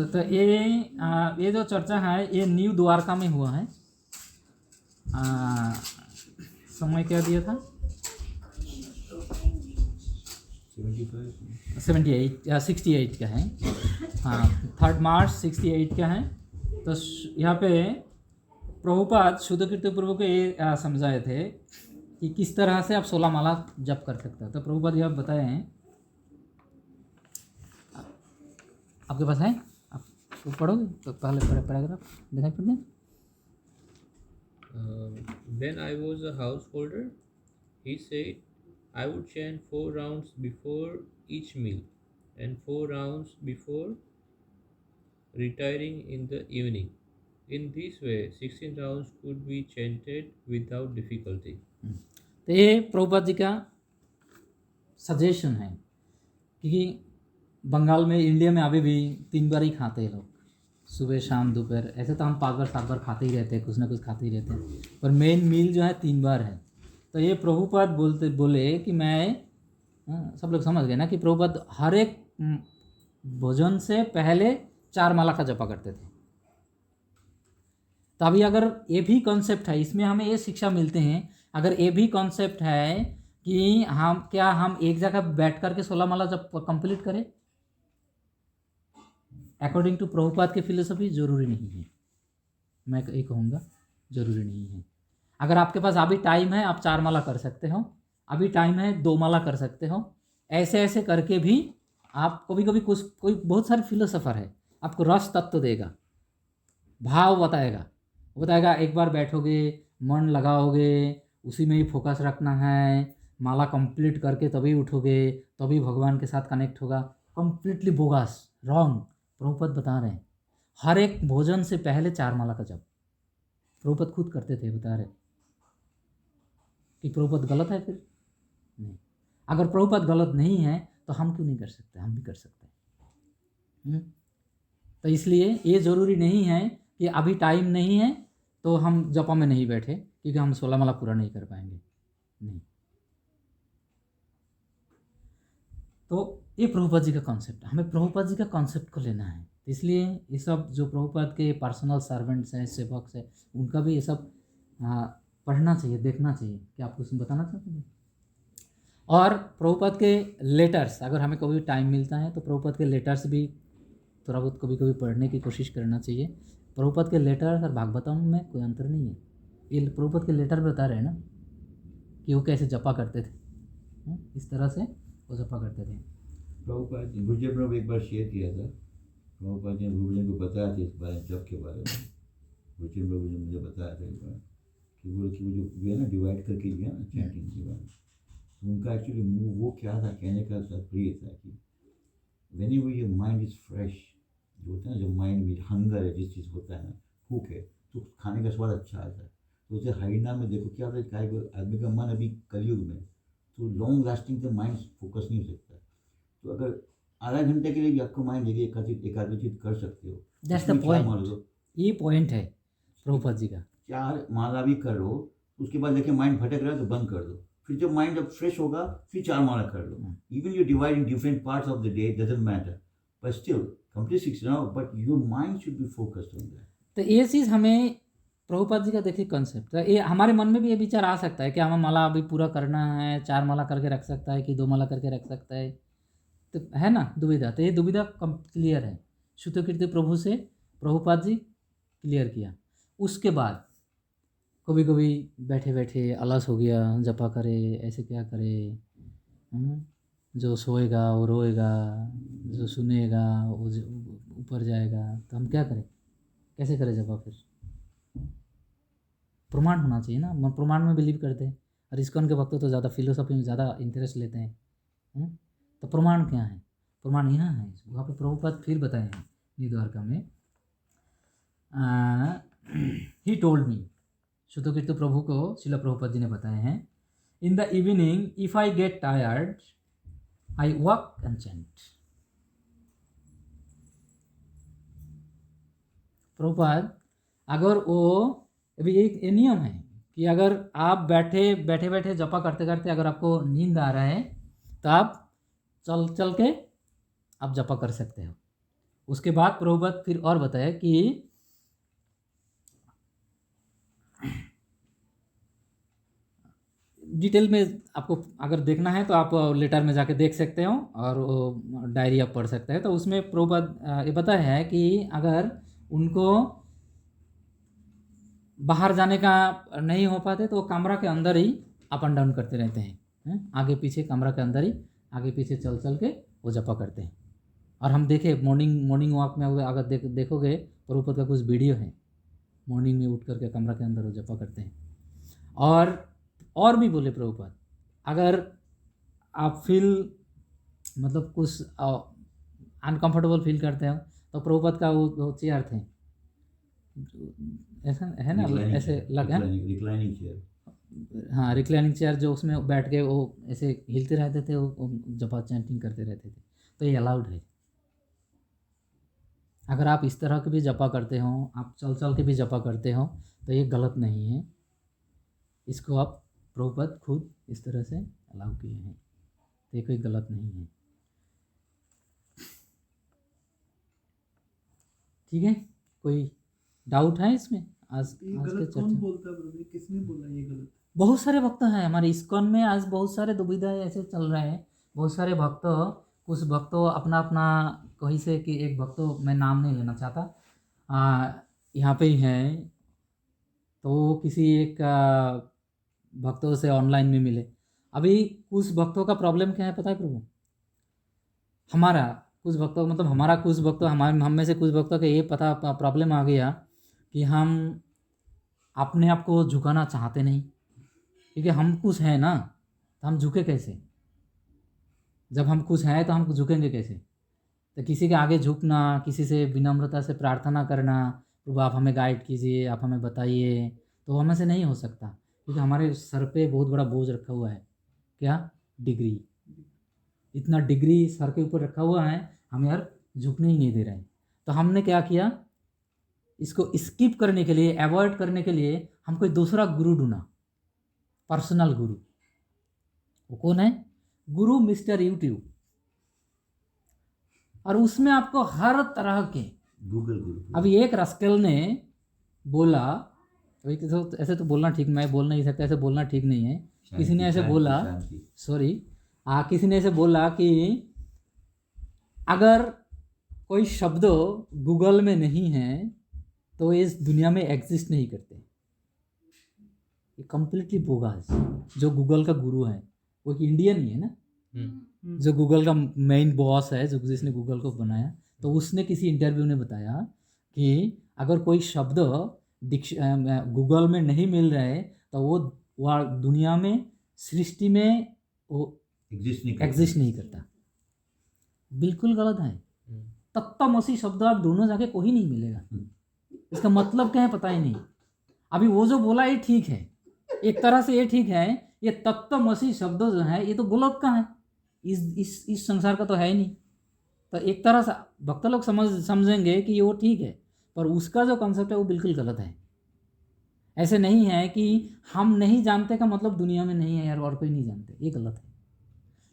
तो ये जो चर्चा है ये न्यू द्वारका में हुआ है। समय क्या दिया था? 68 का है। हाँ, 3 मार्च 68 का है। तो यहाँ पे प्रभुपाद श्रुतकीर्ति प्रभु को ये समझाए थे कि किस तरह से आप 16 माला जप कर सकते हो। तो प्रभुपाद ये आप बताए हैं, आपके पास है, आप तो पढ़ोगे तो पहले पैराग्राफ दिखाई पड़ते हैं। When I was a householder, he said, I would chant 4 rounds before each meal and 4 rounds before retiring in the evening. In this way, 16 rounds could be chanted without difficulty. तो ये प्रभुपाद जी का सजेशन है, क्योंकि बंगाल में, इंडिया में अभी भी 3 बार ही खाते हैं लोग, सुबह शाम दोपहर। ऐसे तो हम 5 बार 7 बार खाते ही रहते हैं, कुछ ना कुछ खाते ही रहते हैं, पर मेन मील जो है 3 बार है। तो ये प्रभुपाद बोले कि मैं, सब लोग समझ गए ना कि प्रभुपाद हर एक भोजन से पहले 4 माला का जपा करते थे। तभी अगर ये भी कॉन्सेप्ट है, इसमें हमें ये शिक्षा मिलते हैं, अगर ये भी कॉन्सेप्ट है कि हम एक जगह बैठ करके 16 माला जब कंप्लीट करें, अकॉर्डिंग टू प्रभुपाद की फिलोसफी ज़रूरी नहीं है। मैं ये कहूँगा ज़रूरी नहीं है। अगर आपके पास अभी टाइम है, आप 4 माला कर सकते हो, अभी टाइम है, 2 माला कर सकते हो। ऐसे ऐसे करके भी आप कभी कभी कोई बहुत सारे फिलोसोफर है, आपको रस तत्व देगा, भाव बताएगा। वो बताएगा एक बार बैठोगे, मन लगाओगे, उसी में ही फोकस रखना है, माला कंप्लीट करके तभी उठोगे, तभी भगवान के साथ कनेक्ट होगा। Completely bogus, wrong. प्रभुपद बता रहे हैं हर एक भोजन से पहले 4 माला का जप। प्रभुपद खुद करते थे, बता रहे कि प्रभुपद गलत है फिर? नहीं। अगर प्रभुपद गलत नहीं है तो हम क्यों नहीं कर सकते? हम भी कर सकते हैं। तो इसलिए ये ज़रूरी नहीं है कि अभी टाइम नहीं है तो हम जपा में नहीं बैठे क्योंकि हम 16 माला पूरा नहीं कर पाएंगे, नहीं। तो ये प्रभुपाद जी का कॉन्सेप्ट है, हमें प्रभुपाद जी का कॉन्सेप्ट को लेना है। इसलिए ये सब जो प्रभुपाद के पर्सनल सर्वेंट्स हैं, सेवक हैं, उनका भी ये सब पढ़ना चाहिए, देखना चाहिए। क्या आपको उसमें बताना चाहते हैं? और प्रभुपाद के लेटर्स, अगर हमें कभी टाइम मिलता है तो प्रभुपाद के लेटर्स भी थोड़ा बहुत कभी कभी पढ़ने की कोशिश करना चाहिए। प्रभुपाद के लेटर्स और भागवतम में कोई अंतर नहीं है। ये प्रभुपाद के लेटर बता रहे हैं ना कि वो कैसे जपा करते थे, इस तरह से वो जपा करते थे। प्रभुपाद जी मुझे प्रभु एक बार शेयर किया था, प्रभुपाद जी ने को बताया था इस बारे जप के बारे में। मुझे प्रभु ने मुझे बताया था एक बार कि वो जो है ना डिवाइड करके दिया ना चैंटिंग के बारे में, उनका एक्चुअली वो क्या था, कहने का तात्पर्य था कि when ever your mind is fresh, जो होता है ना, जब माइंड में हंगर है, जिस चीज़ होता है ना, भूख है, तो खाने का स्वाद अच्छा आता है। तो उसे हरिनाम में देखो क्या होता है, आदमी का मन अभी कलयुग में तो लॉन्ग लास्टिंग तो माइंड फोकस नहीं हो सकता। तो अगर आधा घंटे के लिए भी आपको माइंड लेके एकाग्रचित कर सकते हो, दैट्स द पॉइंट। ये पॉइंट है प्रभुपाद जी का। 4 माला भी कर लो, उसके बाद देखिए माइंड भटक रहा है तो बंद कर दो, फिर जब माइंड जब फ्रेश होगा फिर 4 माला कर लो। Even you divide in different parts of the day, doesn't matter, but still complete 6 now, but your mind should be focused on that. तो ये चीज़ हमें प्रभुपाद जी का देखिए कॉन्सेप्ट, तो ये हमारे मन में भी ये विचार आ सकता है कि हमें माला अभी पूरा करना है, 4 माला करके रख सकता है कि 2 माला करके रख सकता है, तो है ना दुविधा। तो ये दुविधा कम क्लियर है, श्रुतकीर्ति प्रभु से प्रभुपाद जी क्लियर किया। उसके बाद कभी कभी बैठे बैठे आलस हो गया, जपा करे, ऐसे क्या करे, जो सोएगा वो रोएगा, जो सुनेगा वो ऊपर जाएगा, तो हम क्या करें, कैसे करें जपा? फिर प्रमाण होना चाहिए ना, हम प्रमाण में बिलीव करते हैं। और इस्कॉन के भक्त तो ज़्यादा फिलोसफी में ज़्यादा इंटरेस्ट लेते हैं। तो प्रमाण क्या है? प्रमाण यहाँ है, वहाँ पे प्रभुपाद फिर बताए हैं न्यू द्वारका में। ही टोल्ड मी, श्रुतकीर्ति प्रभु को शिला प्रभुपाद जी ने बताए हैं, in the evening if I get tired I walk and chant. Prabhupada अगर वो अभी एक नियम है कि अगर आप बैठे जपा करते करते अगर आपको नींद आ रहा है तो आप चल के आप जपा कर सकते हो। उसके बाद प्रभुपाद फिर और बताया कि डिटेल में आपको अगर देखना है तो आप लेटर में जाके देख सकते हो और वो डायरी आप पढ़ सकते हैं। तो उसमें प्रभुपाद ये बताया है कि अगर उनको बाहर जाने का नहीं हो पाते तो कमरा के अंदर ही अप एंड डाउन करते रहते हैं, आगे पीछे कमरा के अंदर ही आगे पीछे चल के वो जपा करते हैं। और हम देखे मॉर्निंग वॉक में अगर देखोगे प्रभुपाद का कुछ वीडियो है, मॉर्निंग में उठ करके कमरा के अंदर वो जपा करते हैं। और भी बोले प्रभुपाद, अगर आप मतलब कुछ अनकंफर्टेबल फील करते हो तो प्रभुपाद का वो चेयर थे, ऐसा है ना, ऐसे लगा रिक्लाइनिंग चेयर, हाँ रिक्लाइनिंग चेयर, जो उसमें बैठ के वो ऐसे हिलते रहते थे, वो जपा चैंटिंग करते रहते थे। तो ये अलाउड है। अगर आप इस तरह के भी जपा करते हो, आप चल के भी जपा करते हो, तो ये गलत नहीं है। इसको आप प्रभुपाद खुद इस तरह से अलाउ किए हैं, तो ये कोई गलत नहीं है। ठीक है, कोई डाउट है इसमें? आज ये के गलत चर्चा कौन बोलता है प्रभु? किसने बोला ये गलत? बहुत सारे भक्त हैं हमारे इस्कॉन में। आज बहुत सारे दुविधा ऐसे चल रहे हैं, बहुत सारे भक्त, कुछ भक्त अपना कहीं से कि एक भक्त, मैं नाम नहीं लेना चाहता, यहाँ पे ही हैं, तो किसी एक भक्तों से ऑनलाइन में मिले अभी कुछ भक्तों का प्रॉब्लम क्या है पता है प्रभु? हमारा कुछ भक्तों मतलब हमारा कुछ भक्तों हमारे हम में से कुछ भक्तों का ये पता प्रॉब्लम आ गया कि हम अपने आप को झुकाना चाहते नहीं, क्योंकि हम कुछ हैं ना, तो हम झुके कैसे? जब हम कुछ हैं तो हम झुकेंगे कैसे? तो किसी के आगे झुकना, किसी से विनम्रता से प्रार्थना करना, प्रभु आप हमें गाइड कीजिए, आप हमें बताइए, तो हमें से नहीं हो सकता, क्योंकि हमारे सर पे बहुत बड़ा बोझ रखा हुआ है। क्या? डिग्री। इतना डिग्री सर के ऊपर रखा हुआ है, हम यार झुकने ही नहीं दे रहे हैं। तो हमने क्या किया, इसको स्किप करने के लिए, अवॉइड करने के लिए हम कोई दूसरा गुरु ढूंढा, पर्सनल गुरु। वो कौन है? गुरु मिस्टर यूट्यूब। और उसमें आपको हर तरह के गूगल गुरु। अभी एक रस्कल ने बोला, अभी तो ऐसे तो बोलना ठीक, मैं बोल नहीं सकता, ऐसे बोलना ठीक नहीं है। किसी ने ऐसे बोला, सॉरी, किसी ने ऐसे बोला कि अगर कोई शब्द गूगल में नहीं है तो इस दुनिया में एग्जिस्ट नहीं करते। ये कम्प्लीटली बोगस। जो गूगल का गुरु है वो एक इंडियन ही है ना, जो गूगल का मेन बॉस है, जो जिसने गूगल को बनाया, तो उसने किसी इंटरव्यू में बताया कि अगर कोई शब्द गूगल में नहीं मिल रहा है तो वो दुनिया में, सृष्टि में वो एग्जिस्ट नहीं करता। बिल्कुल गलत है। तत्वमसी शब्द आप दोनों जाके कोई नहीं मिलेगा। इसका मतलब क्या है पता ही नहीं। अभी वो जो बोला ये ठीक है, एक तरह से ये ठीक है। ये तत्वमसी शब्द जो है ये तो गोलोक का है, इस संसार का तो है ही नहीं। तो एक तरह से भक्त लोग समझेंगे कि ये वो ठीक है, पर उसका जो कॉन्सेप्ट है वो बिल्कुल गलत है। ऐसे नहीं है कि हम नहीं जानते का मतलब दुनिया में नहीं है यार और कोई नहीं जानते, ये गलत है।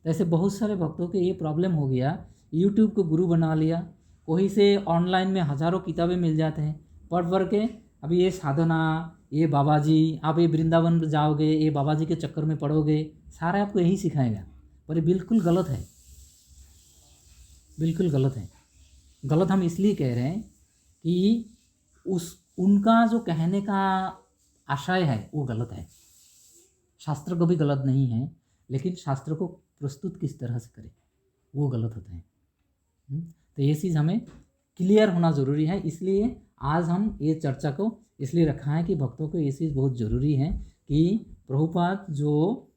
तो ऐसे बहुत सारे भक्तों के ये प्रॉब्लम हो गया, यूट्यूब को गुरु बना लिया। कोई से ऑनलाइन में हज़ारों किताबें मिल जाते हैं, पढ़ के अभी ये साधना, ये बाबा जी, आप ये वृंदावन जाओगे, ये बाबा जी के चक्कर में पढ़ोगे, सारा आपको यही सिखाएगा, पर ये बिल्कुल गलत है, बिल्कुल गलत है। गलत हम इसलिए कह रहे हैं कि उनका जो कहने का आशय है वो गलत है। शास्त्र को भी गलत नहीं है, लेकिन शास्त्र को प्रस्तुत किस तरह से करें वो गलत होता है। तो ये चीज़ हमें क्लियर होना ज़रूरी है। इसलिए आज हम ये चर्चा को इसलिए रखा है कि भक्तों को ये चीज़ बहुत ज़रूरी है कि प्रभुपाद जो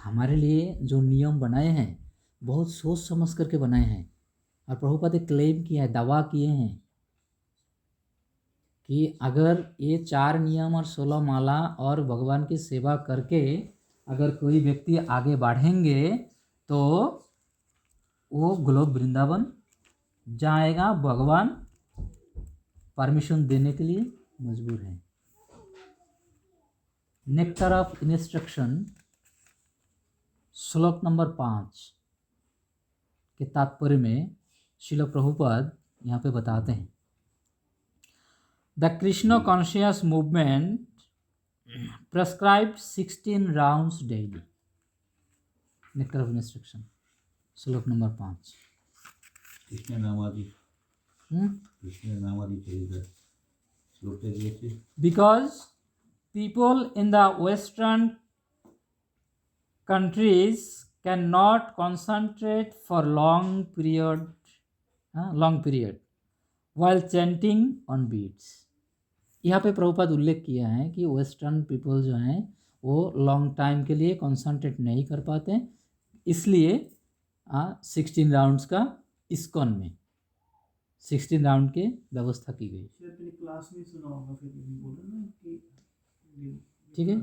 हमारे लिए जो नियम बनाए हैं बहुत सोच समझ करके बनाए हैं। और प्रभुपाद ने क्लेम किया है, दावा किए हैं कि अगर ये 4 नियम और 16 माला और भगवान की सेवा करके अगर कोई व्यक्ति आगे बढ़ेंगे तो वो गोलोक वृंदावन जाएगा। भगवान परमिशन देने के लिए मजबूर है। नेक्टर ऑफ इंस्ट्रक्शन श्लोक नंबर 5 के तात्पर्य में श्रील प्रभुपाद यहाँ पे बताते हैं, the Krishna conscious movement prescribed 16 rounds daily. Nectar of instruction श्लोक नंबर 5। कृष्ण नामादि चरित्र श्लोक के Because people in the Western countries cannot concentrate for long period while chanting on beats. यहाँ पे प्रभुपाद उल्लेख किया है कि वेस्टर्न पीपल जो हैं वो लॉन्ग टाइम के लिए कंसंट्रेट नहीं कर पाते, इसलिए 16 राउंड्स का इस्कॉन में 16 राउंड की व्यवस्था की गई। क्लास में सुना होगा, फिर बोला ना कि ठीक है,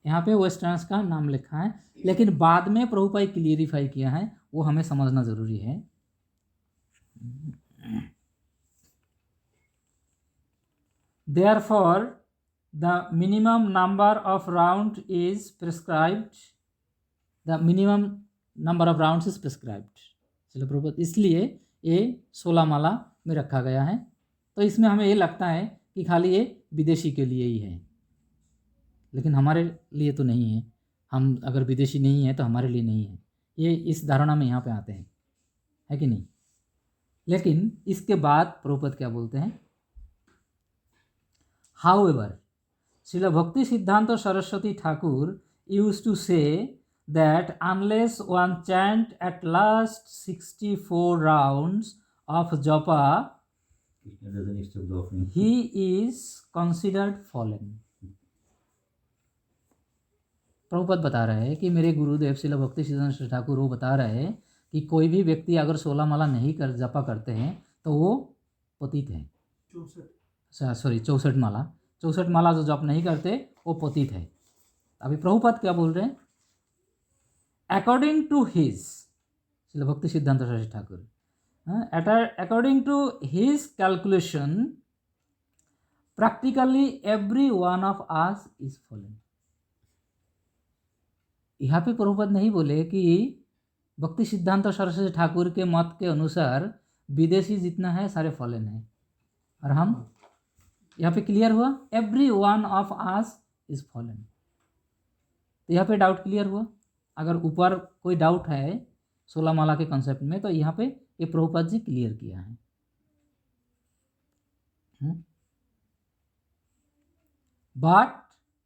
यहाँ पे वेस्टर्न्स का नाम लिखा है, लेकिन बाद में प्रभुपाद क्लियरिफाई किया है, वो हमें समझना ज़रूरी है। Therefore, the minimum number of round is prescribed. The minimum number of rounds is prescribed. चलो प्रभुपाद इसलिए ये 16 माला में रखा गया है। तो इसमें हमें ये लगता है कि खाली ये विदेशी के लिए ही है, लेकिन हमारे लिए तो नहीं है। हम अगर विदेशी नहीं है तो हमारे लिए नहीं है, ये इस धारणा में यहाँ पे आते हैं, है कि नहीं। लेकिन इसके बाद प्रभुपाद क्या बोलते हैं, However, Srila Bhakti Siddhanta Saraswati Thakur used to say that unless one chant at last 64 rounds of japa, Krishna doesn't accept the offering. he is considered fallen. Prabhupad बता रहे हैं कि मेरे गुरुदेव श्रील भक्ति सिद्धांत ठाकुर वो बता रहे हैं कि कोई भी व्यक्ति अगर 16 माला नहीं कर जपा करते हैं तो वो पतित है। 64 माला 64 माला जो जप नहीं करते वो पतित है। अभी प्रभुपद क्या बोल रहे हैं? According to his Srila Bhakti Siddhanta Saraswati Thakur, according to his calculation practically every one of us is fallen. यहाँ पे प्रभुपद नहीं बोले कि भक्ति सिद्धांत सरस्वती ठाकुर के मत के अनुसार विदेशी जितना है सारे फॉलन है, और हम यहाँ पे क्लियर हुआ every one of us is fallen. तो यहाँ पे डाउट क्लियर हुआ। अगर ऊपर कोई डाउट है 16 माला के कॉन्सेप्ट में तो यहाँ पे ये प्रभुपद जी क्लियर किया है। बट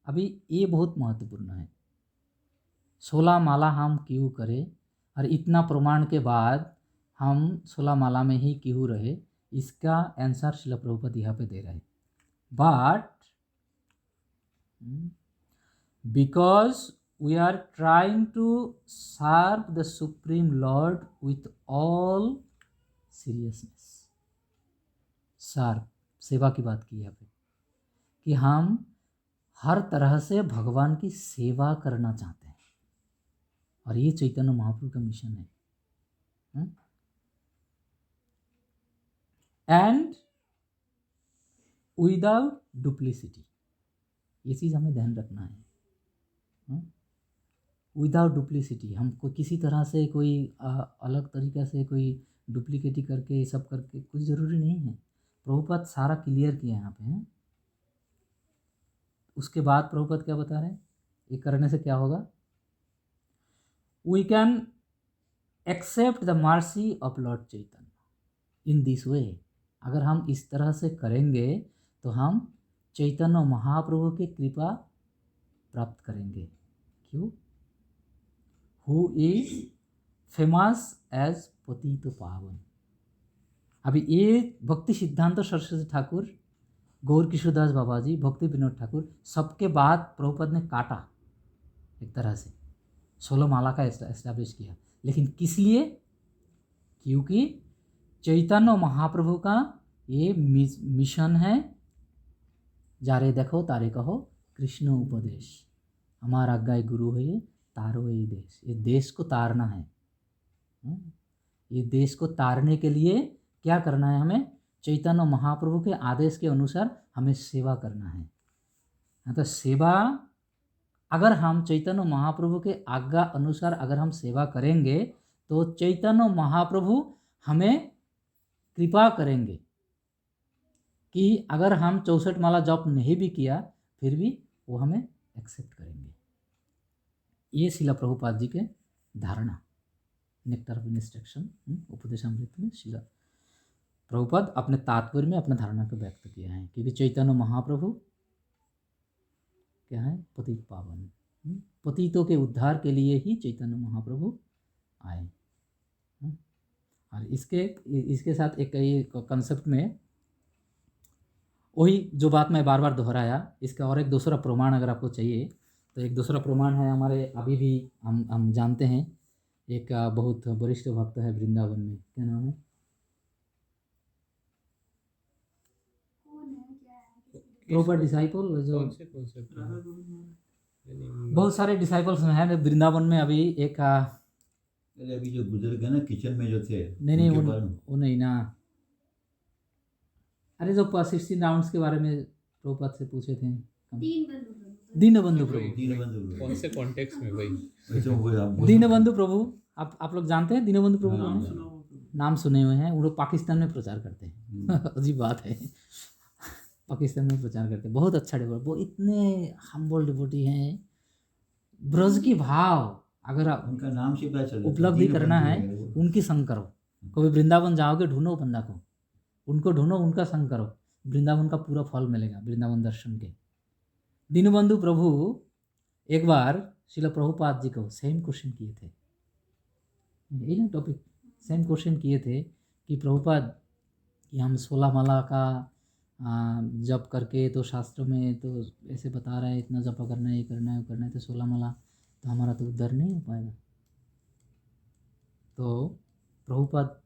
अभी ये बहुत महत्वपूर्ण है, 16 माला हम क्यों करें और इतना प्रमाण के बाद हम 16 माला में ही क्यों रहे, इसका आंसर श्रील प्रभुपद यहाँ पे दे रहे हैं। But because we are trying to serve the Supreme Lord with all seriousness। सर्व सेवा की बात की यहाँ पे कि हम हर तरह से भगवान की सेवा करना चाहते हैं, और ये चैतन्य महाप्रभु का मिशन है। एंड विदाउट डुप्लिसिटी, ये चीज़ हमें ध्यान रखना है। विदाउट डुप्लिसिटी, हमको किसी तरह से कोई अलग तरीक़ा से कोई डुप्लीकेटी करके ये सब करके कुछ ज़रूरी नहीं है। प्रभुपद सारा क्लियर किया यहाँ पे हैं। उसके बाद प्रभुपद क्या बता रहे हैं, ये करने से क्या होगा? We can accept the mercy of Lord Chaitanya in this way. अगर हम इस तरह से करेंगे तो हम चैतन्य महाप्रभु की कृपा प्राप्त करेंगे। क्यों? हु इज फेमस एज पतित पावन। अभी ये भक्ति सिद्धांत सरस्वती ठाकुर, गौर किशोरदास बाबा जी, भक्ति विनोद ठाकुर, सबके बाद प्रभुपद ने काटा एक तरह से, 16 माला का एस्टैब्लिश किया। लेकिन किस लिए? क्योंकि चैतन्य महाप्रभु का ये मिशन है, जारे देखो तारे कहो कृष्ण उपदेश, हमारा आज्ञा गुरु है तारो ये देश। ये देश को तारना है। ये देश को तारने के लिए क्या करना है? हमें चैतन्य महाप्रभु के आदेश के अनुसार हमें सेवा करना है। तो सेवा, अगर हम चैतन्य महाप्रभु के आज्ञा अनुसार अगर हम सेवा करेंगे तो चैतन्य महाप्रभु हमें कृपा करेंगे कि अगर हम 64 माला जप नहीं भी किया फिर भी वो हमें एक्सेप्ट करेंगे। ये शिला प्रभुपाद जी के धारणा, नेक्टर ऑफ इंस्ट्रक्शन उपदेशामृत में शिला प्रभुपाद अपने तात्पर्य में अपने धारणा को व्यक्त किया है। क्योंकि चैतन्य महाप्रभु क्या है? पतित पावन, पतितों के उद्धार के लिए ही चैतन्य महाप्रभु आए। और इसके साथ एक कंसेप्ट में वही जो बात मैं बार बार दोहराया, इसका और एक दूसरा प्रमाण अगर आपको चाहिए तो एक दूसरा प्रमाण है हमारे, अभी भी हम जानते हैं, एक बहुत वरिष्ठ भक्त है वृंदावन में, क्या नाम है? प्रॉपर डिसाइपल जो बहुत सारे डिसाइपल्स हैं वृंदावन में। अभी एक अभी जो गुजर गए ना किचन में जो थे, नहीं वो नहीं ना, अरे जो 16 राउंड्स के बारे में प्रभुपाद से पूछे थे, दीनबंधु प्रभु। कौन से कॉन्टेक्स्ट में भाई? दीनबंधु प्रभु, आप लोग जानते हैं दीनबंधु प्रभु कौन है? नाम सुने हुए हैं। वो लोग पाकिस्तान में प्रचार करते हैं। अजीब बात है, पाकिस्तान में प्रचार करते हैं। बहुत अच्छा डिवोटी, वो इतने हम्बल डिवोटी हैं। ब्रज की भाव अगर आप उनका नाम से पता चल उपलब्धि करना है, उनकी संग करो। कभी वृंदावन जाओगे ढूंढो बंदा को, उनको ढूंढो, उनका संग करो, वृंदावन का पूरा फल मिलेगा वृंदावन दर्शन के। दीनबंधु प्रभु एक बार शिला प्रभुपाद जी को सेम क्वेश्चन किए थे, यही ना टॉपिक, सेम क्वेश्चन किए थे कि प्रभुपाद कि हम 16 माला का जप करके, तो शास्त्रों में तो ऐसे बता रहा है इतना जप करना है, ये करना है, वो करना है, तो 16 माला तो हमारा तो उद्धार नहीं हो पाएगा। तो प्रभुपाद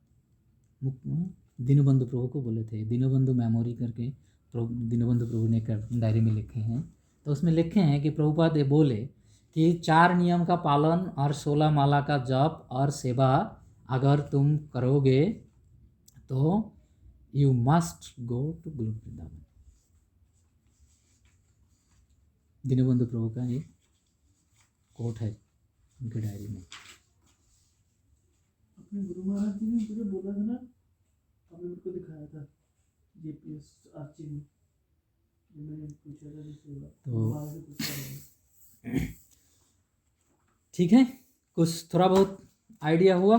दीनबंधु प्रभु को बोले थे, दीनबंधु मेमोरी करके दीनबंधु प्रभु ने डायरी में लिखे हैं, तो उसमें लिखे हैं कि प्रभुपाद ये बोले कि 4 नियम का पालन और 16 माला का जप और सेवा अगर तुम करोगे तो यू मस्ट गो टू गुरु वृंदावन। दीनबंधु प्रभु का एक कोट है उनके डायरी में। अपने गुरु महाराज जी ने मुझे बोला था ना, आपने मेरे को दिखाया था जीपीएस आर्ची में, मैंने पूछा था सेवा तो वहाँ से पूछा था। ठीक है, कुछ थोड़ा बहुत आइडिया हुआ।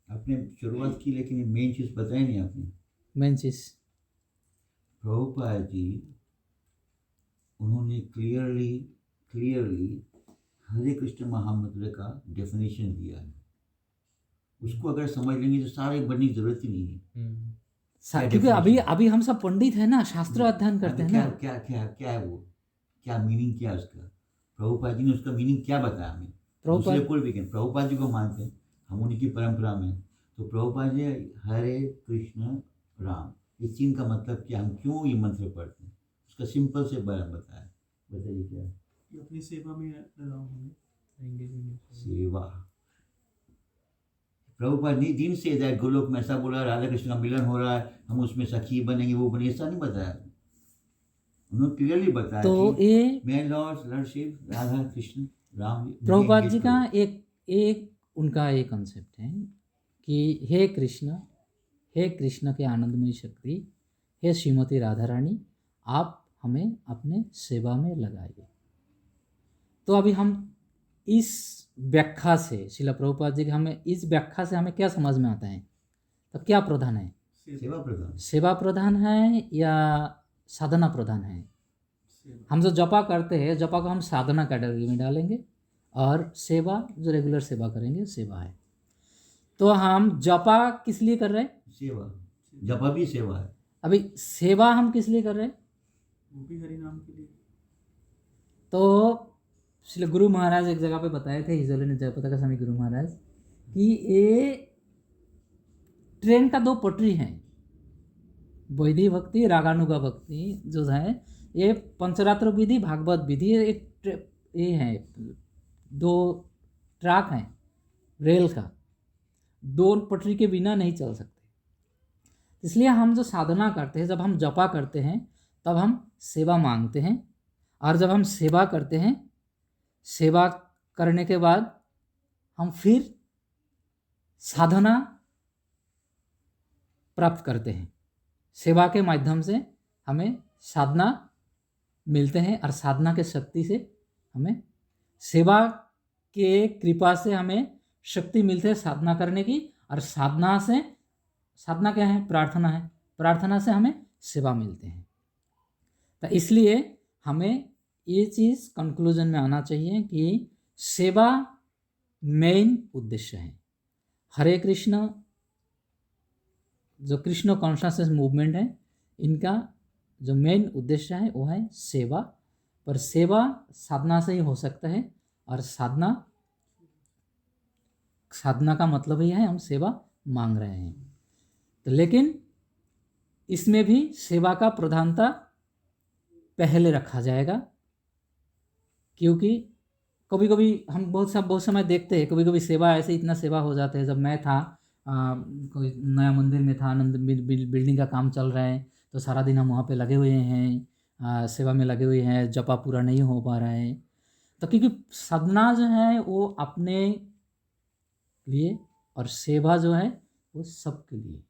आपने शुरुआत की लेकिन मेन चीज़ बताई नहीं आपने। मेन चीज़ प्रभुपाद जी उन्होंने क्लियरली हरे कृष्ण महामंत्र का डेफिनेशन दिया है। उसको अगर समझ लेंगे तो सारे बनने की जरूरत ही नहीं है। क्योंकि अभी हम सब पंडित हैं ना, शास्त्र अध्ययन करते हैं ना। क्या है वो, क्या मीनिंग क्या है उसका, प्रभुपाद जी ने उसका मीनिंग क्या बताया हमें। दूसरे कोई भी कहें, प्रभुपाद जी को मानते हैं हम, उनकी परंपरा में। तो प्रभुपाद जी हरे कृष्ण राम, इस चीन का मतलब क्या, हम क्यों ये मंत्र पढ़ते हैं, उसका सिंपल से बयान बताया। बताइए क्या है। ये अपनी सेवा में लगाऊंगे, सेवा। प्रभुपाद ने दिन से दैट गोलोक में ऐसा बोला, राधा कृष्ण का मिलन हो रहा है, हम उसमें सखी बनेंगे, वो बनेंगे, ऐसा नहीं बताया। उन्होंने क्लियरली बताया तो कि ये मैं लॉर्ड शिव, राधा कृष्ण राम। प्रभुपाद जी का एक उनका एक कंसेप्ट है कि हे कृष्ण के आनंदमयी शक्ति, हे श्रीमती राधा रानी, आप हमें अपने सेवा में लगाइए। तो अभी हम इस व्याख्या से, शिला प्रभुपाद जी के हमें इस व्याख्या से हमें क्या समझ में आता है, तो क्या प्रधान है, सेवा प्रधान, सेवा प्रधान है या साधना प्रधान है। हम जो जपा करते हैं, जपा को हम साधना कैटेगरी में डालेंगे, और सेवा जो रेगुलर सेवा करेंगे सेवा है। तो हम जपा किस लिए कर रहे हैं, सेवा, जपा भी सेवा है। अभी सेवा हम किस लिए कर रहे हैं, वो भी हरि नाम के लिए। तो श्री गुरु महाराज एक जगह पे बताए थे, हिजोले जयपताका स्वामी गुरु महाराज, कि ये ट्रेन का 2 पटरी हैं, वैदिक भक्ति, रागानुगा भक्ति जो है, ये पंचरात्र विधि, भागवत विधि, ये है 2 ट्रैक हैं रेल का, 2 पटरी के बिना नहीं चल सकते। इसलिए हम जो साधना करते हैं, जब हम जपा करते हैं तब हम सेवा मांगते हैं, और जब हम सेवा करते हैं, सेवा करने के बाद हम फिर साधना प्राप्त करते हैं। सेवा के माध्यम से हमें साधना मिलते हैं, और साधना के शक्ति से हमें, सेवा के कृपा से हमें शक्ति मिलती है साधना करने की, और साधना से, साधना क्या है, प्रार्थना है, प्रार्थना से हमें सेवा मिलते हैं। तो इसलिए हमें ये चीज़ कंक्लूजन में आना चाहिए कि सेवा मेन उद्देश्य है। हरे कृष्ण जो कृष्ण कॉन्शसनेस मूवमेंट है, इनका जो मेन उद्देश्य है वो है सेवा। पर सेवा साधना से ही हो सकता है, और साधना का मतलब ही है हम सेवा मांग रहे हैं। तो लेकिन इसमें भी सेवा का प्रधानता पहले रखा जाएगा, क्योंकि कभी कभी हम बहुत समय देखते हैं, कभी कभी सेवा ऐसे इतना सेवा हो जाते हैं। जब मैं था कोई नया मंदिर में था, आनंद बिल्डिंग का काम चल रहा है, तो सारा दिन हम वहाँ पे लगे हुए हैं, सेवा में लगे हुए हैं, जपा पूरा नहीं हो पा रहा है। तो क्योंकि साधना जो है वो अपने लिए, और सेवा जो है वो सबके लिए,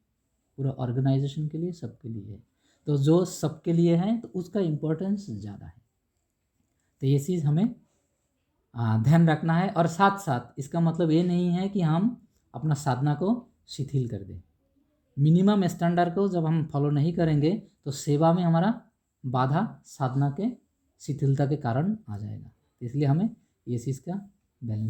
पूरा ऑर्गेनाइजेशन के लिए, सबके लिए है। तो जो सबके लिए है तो उसका इम्पोर्टेंस ज़्यादा है। तो ये चीज़ हमें ध्यान रखना है। और साथ साथ इसका मतलब ये नहीं है कि हम अपना साधना को शिथिल कर दें। मिनिमम स्टैंडर्ड को जब हम फॉलो नहीं करेंगे तो सेवा में हमारा बाधा साधना के शिथिलता के कारण आ जाएगा। इसलिए हमें ये चीज़ का बैलेंस